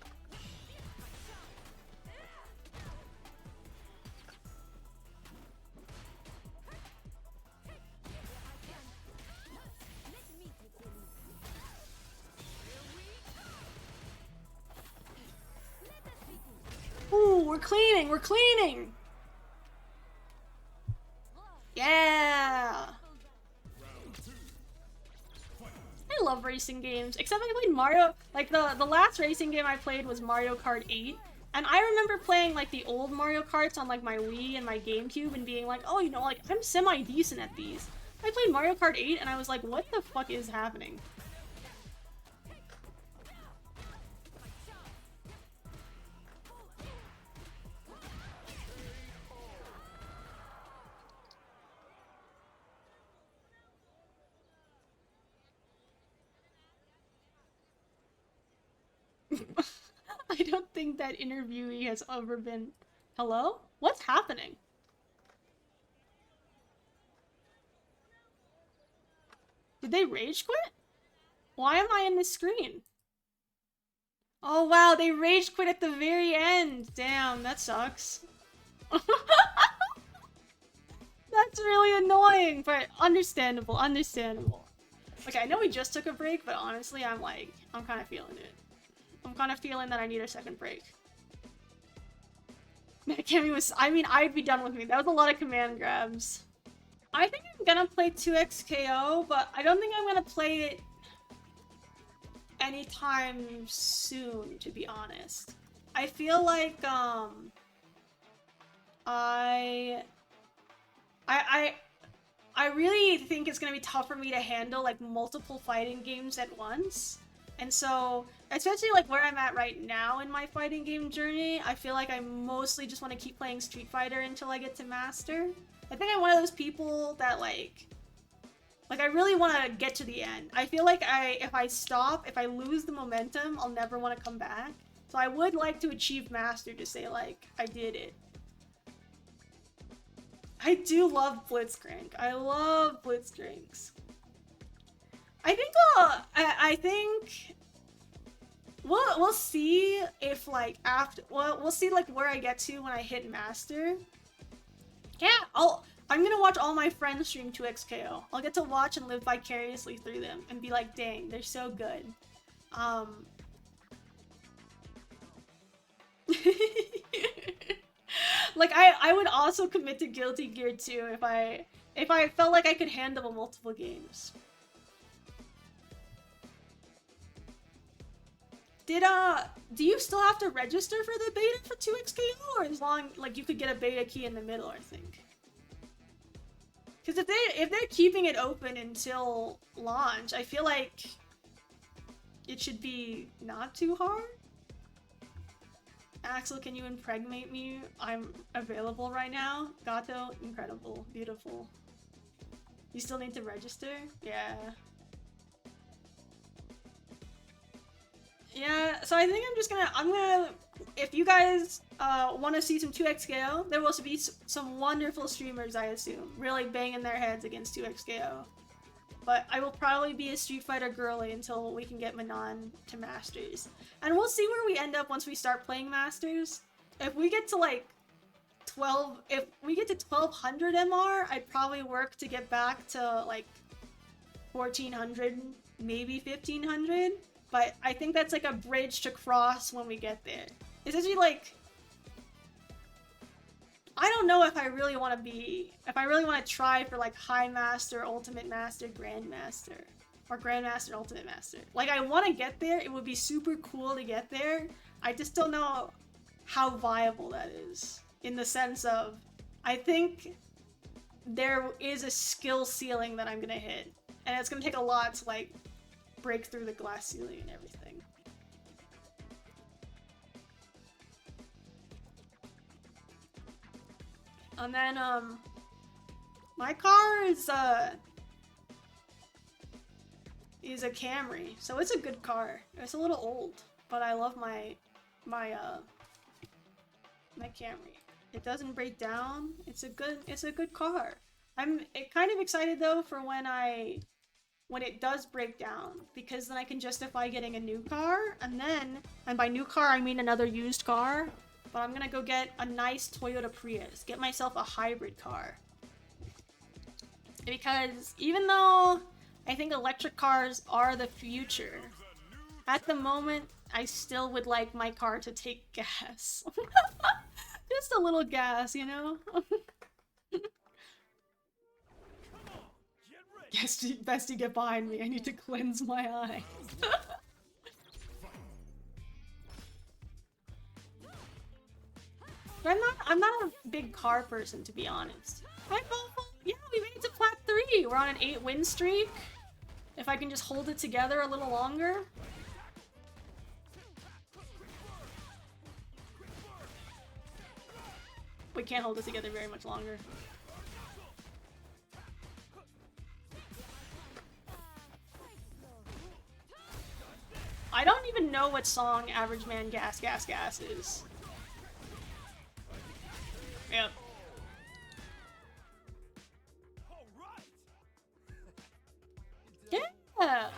Ooh, we're cleaning! We're cleaning! Yeah! I love racing games, except I played Mario, like the last racing game I played was Mario Kart 8, and I remember playing like the old Mario Karts on like my Wii and my GameCube and being like, oh, you know, like I'm semi-decent at these. I played Mario Kart 8 and I was like, what the fuck is happening? I don't think that interviewee has ever been... Hello? What's happening? Did they rage quit? Why am I in this screen? Oh wow, they rage quit at the very end. Damn, that sucks. That's really annoying, but understandable, understandable. Okay, I know we just took a break, but honestly, I'm kind of feeling it. I'm kind of feeling that I need a second break. Cammy was- I mean, I'd be done with me. That was a lot of command grabs. I think I'm gonna play 2XKO, but I don't think I'm gonna play it anytime soon, to be honest. I feel like, I really think it's gonna be tough for me to handle, like, multiple fighting games at once. And so, especially like where I'm at right now in my fighting game journey, I feel like I mostly just want to keep playing Street Fighter until I get to Master. I think I'm one of those people that like I really want to get to the end. I feel like if I stop, if I lose the momentum, I'll never want to come back. So I would like to achieve Master to say like, I did it. I do love Blitzcrank. I love Blitzcranks. I think we'll see if like we'll see like where I get to when I hit Master. Yeah, I'm gonna watch all my friends stream 2xKO. I'll get to watch and live vicariously through them and be like, dang, they're so good. Like I would also commit to Guilty Gear 2 if I felt like I could handle multiple games. Do you still have to register for the beta for 2xKO, or as long like you could get a beta key in the middle, I think? Because if they're keeping it open until launch, I feel like it should be not too hard. Axel, can you impregnate me? I'm available right now. Gato, incredible, beautiful. You still need to register? Yeah. Yeah, so I think I'm gonna, if you guys want to see some 2xKO, there will also be some wonderful streamers, I assume, really banging their heads against 2xKO. But I will probably be a Street Fighter girly until we can get Manon to Masters. And we'll see where we end up once we start playing Masters. If we get to like 1200 MR, I'd probably work to get back to like 1400, maybe 1500. But I think that's like a bridge to cross when we get there. It's actually like, I don't know if I really want to try for like High Master, Ultimate Master, Grandmaster, or Grandmaster, Ultimate Master. Like I want to get there, it would be super cool to get there. I just don't know how viable that is. In the sense of, I think there is a skill ceiling that I'm gonna hit. And it's gonna take a lot to like break through the glass ceiling and everything. And then, my car is a Camry, so it's a good car. It's a little old, but I love my Camry. It doesn't break down. It's a good car. I'm kind of excited though for when it does break down, because then I can justify getting a new car, and by new car I mean another used car, but I'm gonna go get a nice Toyota Prius, get myself a hybrid car. Because even though I think electric cars are the future, at the moment I still would like my car to take gas. Just a little gas, you know? Yes, best you get behind me. I need to cleanse my eye. I'm not a big car person, to be honest. Hi, Bobo. Yeah, we made it to Plat 3. We're on an 8-win streak. If I can just hold it together a little longer. We can't hold it together very much longer. I don't even know what song Average Man Gas Gas Gas is. Yep. Yeah.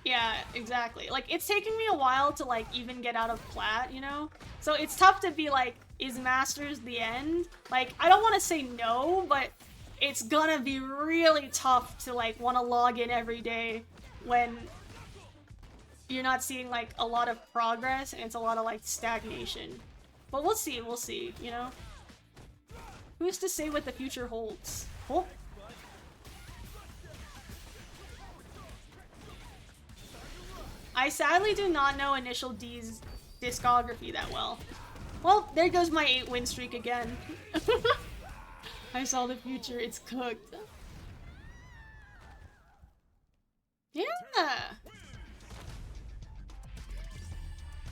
Yeah, exactly. Like, it's taking me a while to, like, even get out of Plat, you know? So it's tough to be like, is Masters the end? Like, I don't want to say no, but it's gonna be really tough to, like, want to log in every day when you're not seeing, like, a lot of progress and it's a lot of, like, stagnation. But we'll see, you know? Who's to say what the future holds? Oh. I sadly do not know Initial D's discography that well. Well, there goes my 8-win streak again. I saw the future, it's cooked. Yeah.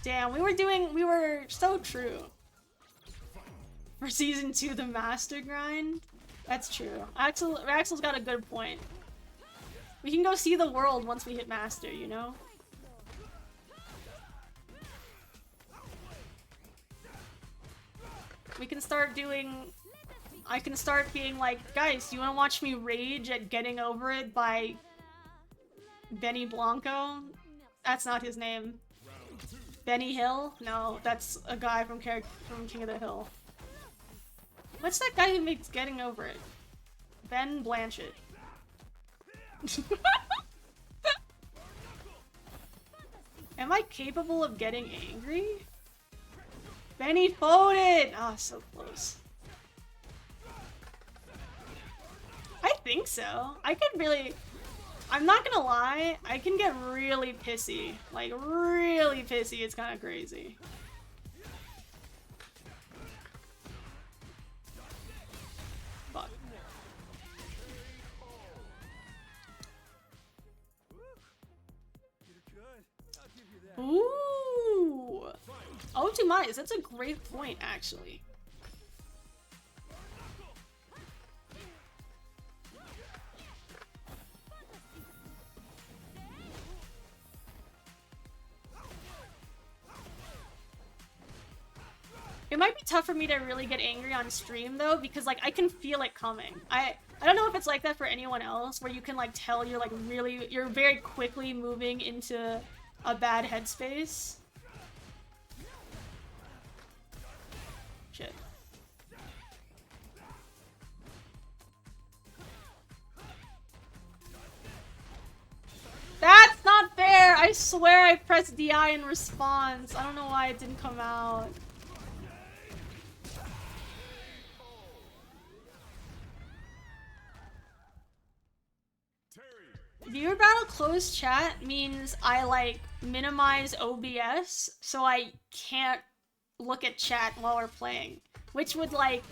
Damn, we were so true. For season 2, the master grind? That's true. Axel's got a good point. We can go see the world once we hit master, you know? We can start doing... I can start being like, guys, do you want to watch me rage at Getting Over It by Benny Blanco? That's not his name. Benny Hill? No, that's a guy from King of the Hill. What's that guy who makes Getting Over It? Ben Blanchett. Am I capable of getting angry? Benny Foden! Oh, so close. I think so. I could really... I'm not gonna lie, I can get really pissy. Like, really pissy. It's kind of crazy. Fuck. Ooh! Oh, to minus. That's a great point, actually. It might be tough for me to really get angry on stream though, because like I can feel it coming. I don't know if it's like that for anyone else, where you can like tell you're like you're very quickly moving into a bad headspace. Shit. That's not fair! I swear I pressed DI in response. I don't know why it didn't come out. Viewer battle closed chat means I like minimize OBS so I can't look at chat while we're playing, which would like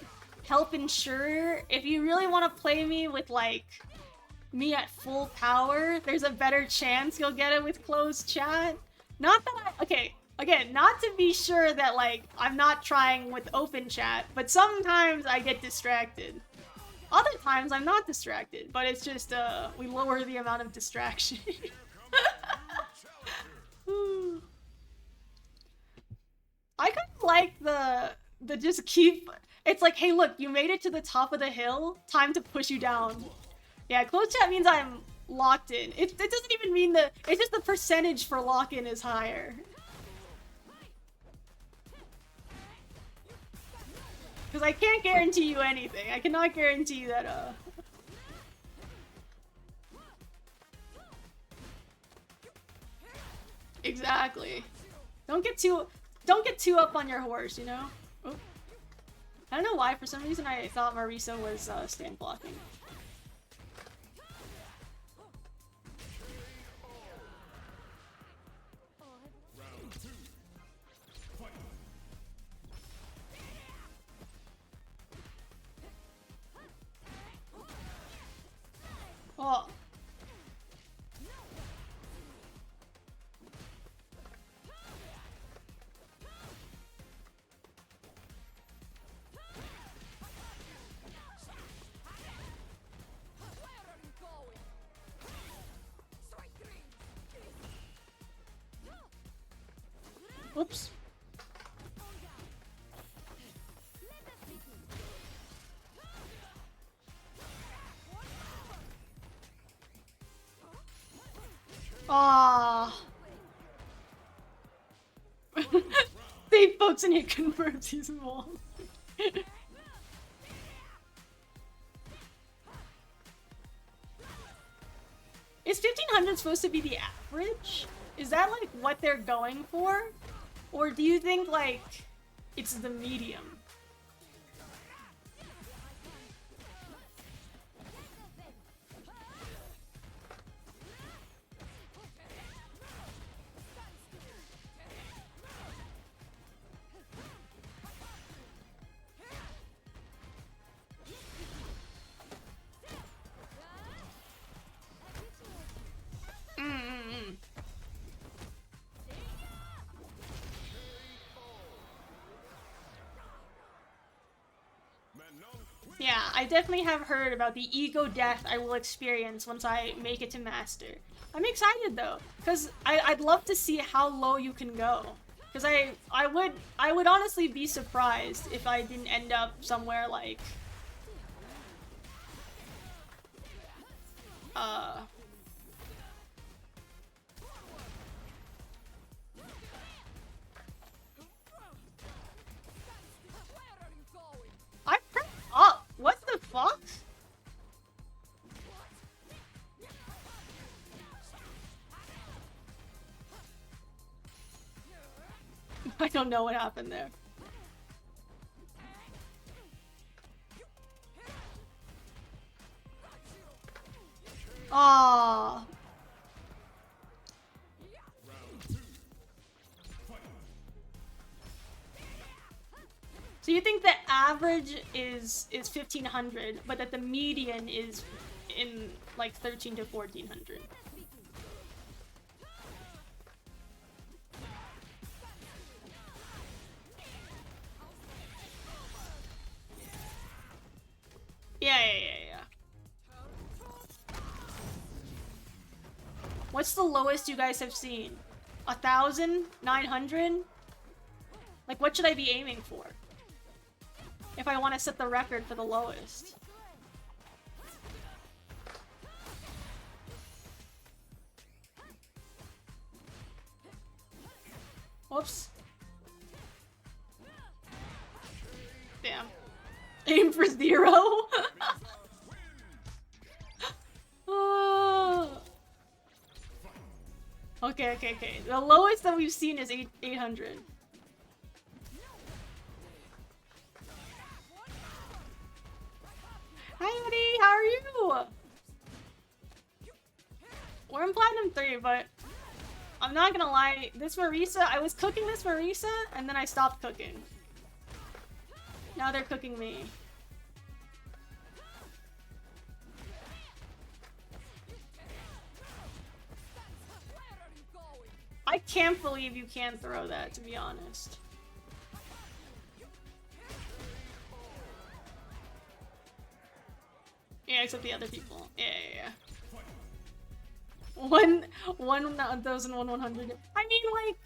help ensure if you really want to play me with like me at full power, there's a better chance you'll get it with closed chat. Not that okay, again, not to be sure that like I'm not trying with open chat, but sometimes I get distracted. Other times I'm not distracted, but it's just we lower the amount of distraction. I kind of like the just keep. It's like, hey, look, you made it to the top of the hill. Time to push you down. Yeah, closed chat means I'm locked in. It doesn't even mean that. It's just the percentage for lock in is higher. Because I can't guarantee you anything. I cannot guarantee you that, Exactly. Don't get too up on your horse, you know? Oh. I don't know why, for some reason I thought Marisa was, stand blocking. Oh. Oops. Ah. They folks and it confirms he's involved. Is 1500 supposed to be the average? Is that like what they're going for? Or do you think like it's the medium? I definitely have heard about the ego death I will experience once I make it to master. I'm excited though, because I'd love to see how low you can go. Because I would honestly be surprised if I didn't end up somewhere like I pressed up. What the fuck? I don't know what happened there. Aww. So you think the average is 1500, but that the median is in like 13 to 1400? Yeah. What's the lowest you guys have seen? 1,000? 900? Like, what should I be aiming for? If I want to set the record for the lowest. Whoops. Damn. Aim for 0? Okay. The lowest that we've seen is 800. Hi, buddy. How are you? We're in Platinum 3, but I'm not gonna lie. This Marisa, I was cooking this Marisa, and then I stopped cooking. Now they're cooking me. I can't believe you can't throw that, to be honest. Yeah, except the other people. Yeah. 1,100. I mean, like,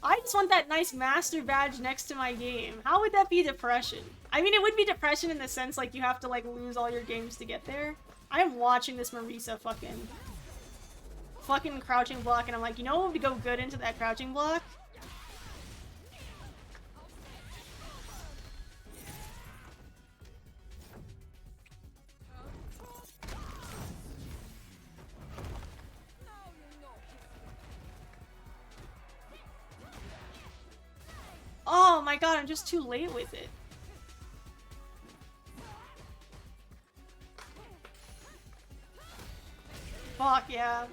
I just want that nice master badge next to my game. How would that be depression? I mean, it would be depression in the sense, like, you have to, like, lose all your games to get there. I'm watching this Marisa fucking crouching block, and I'm like, you know what would go good into that crouching block? Oh my god, I'm just too late with it. Fuck yeah.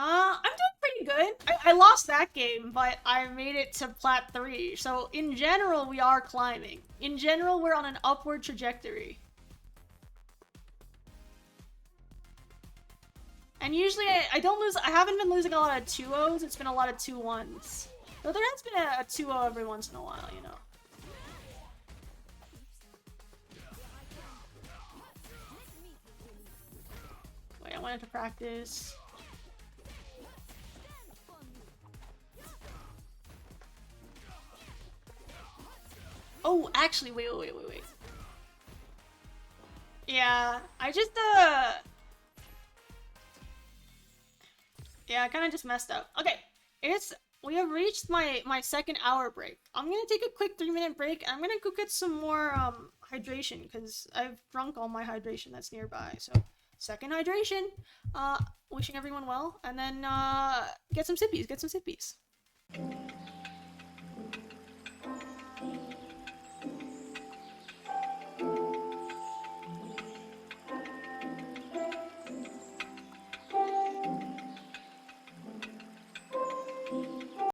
I'm doing pretty good. I lost that game, but I made it to Plat 3. So in general, we are climbing. In general, we're on an upward trajectory. And usually I don't lose. I haven't been losing a lot of 2-0s. It's been a lot of 2-1s. Though there has been a 2-0 every once in a while, you know. Wait, I wanted to practice. Oh, actually, wait. Yeah, I just, yeah, I kind of just messed up. Okay, we have reached my second hour break. I'm gonna take a quick 3-minute break. I'm gonna go get some more, hydration, because I've drunk all my hydration that's nearby, so second hydration. Wishing everyone well, and then, get some sippies.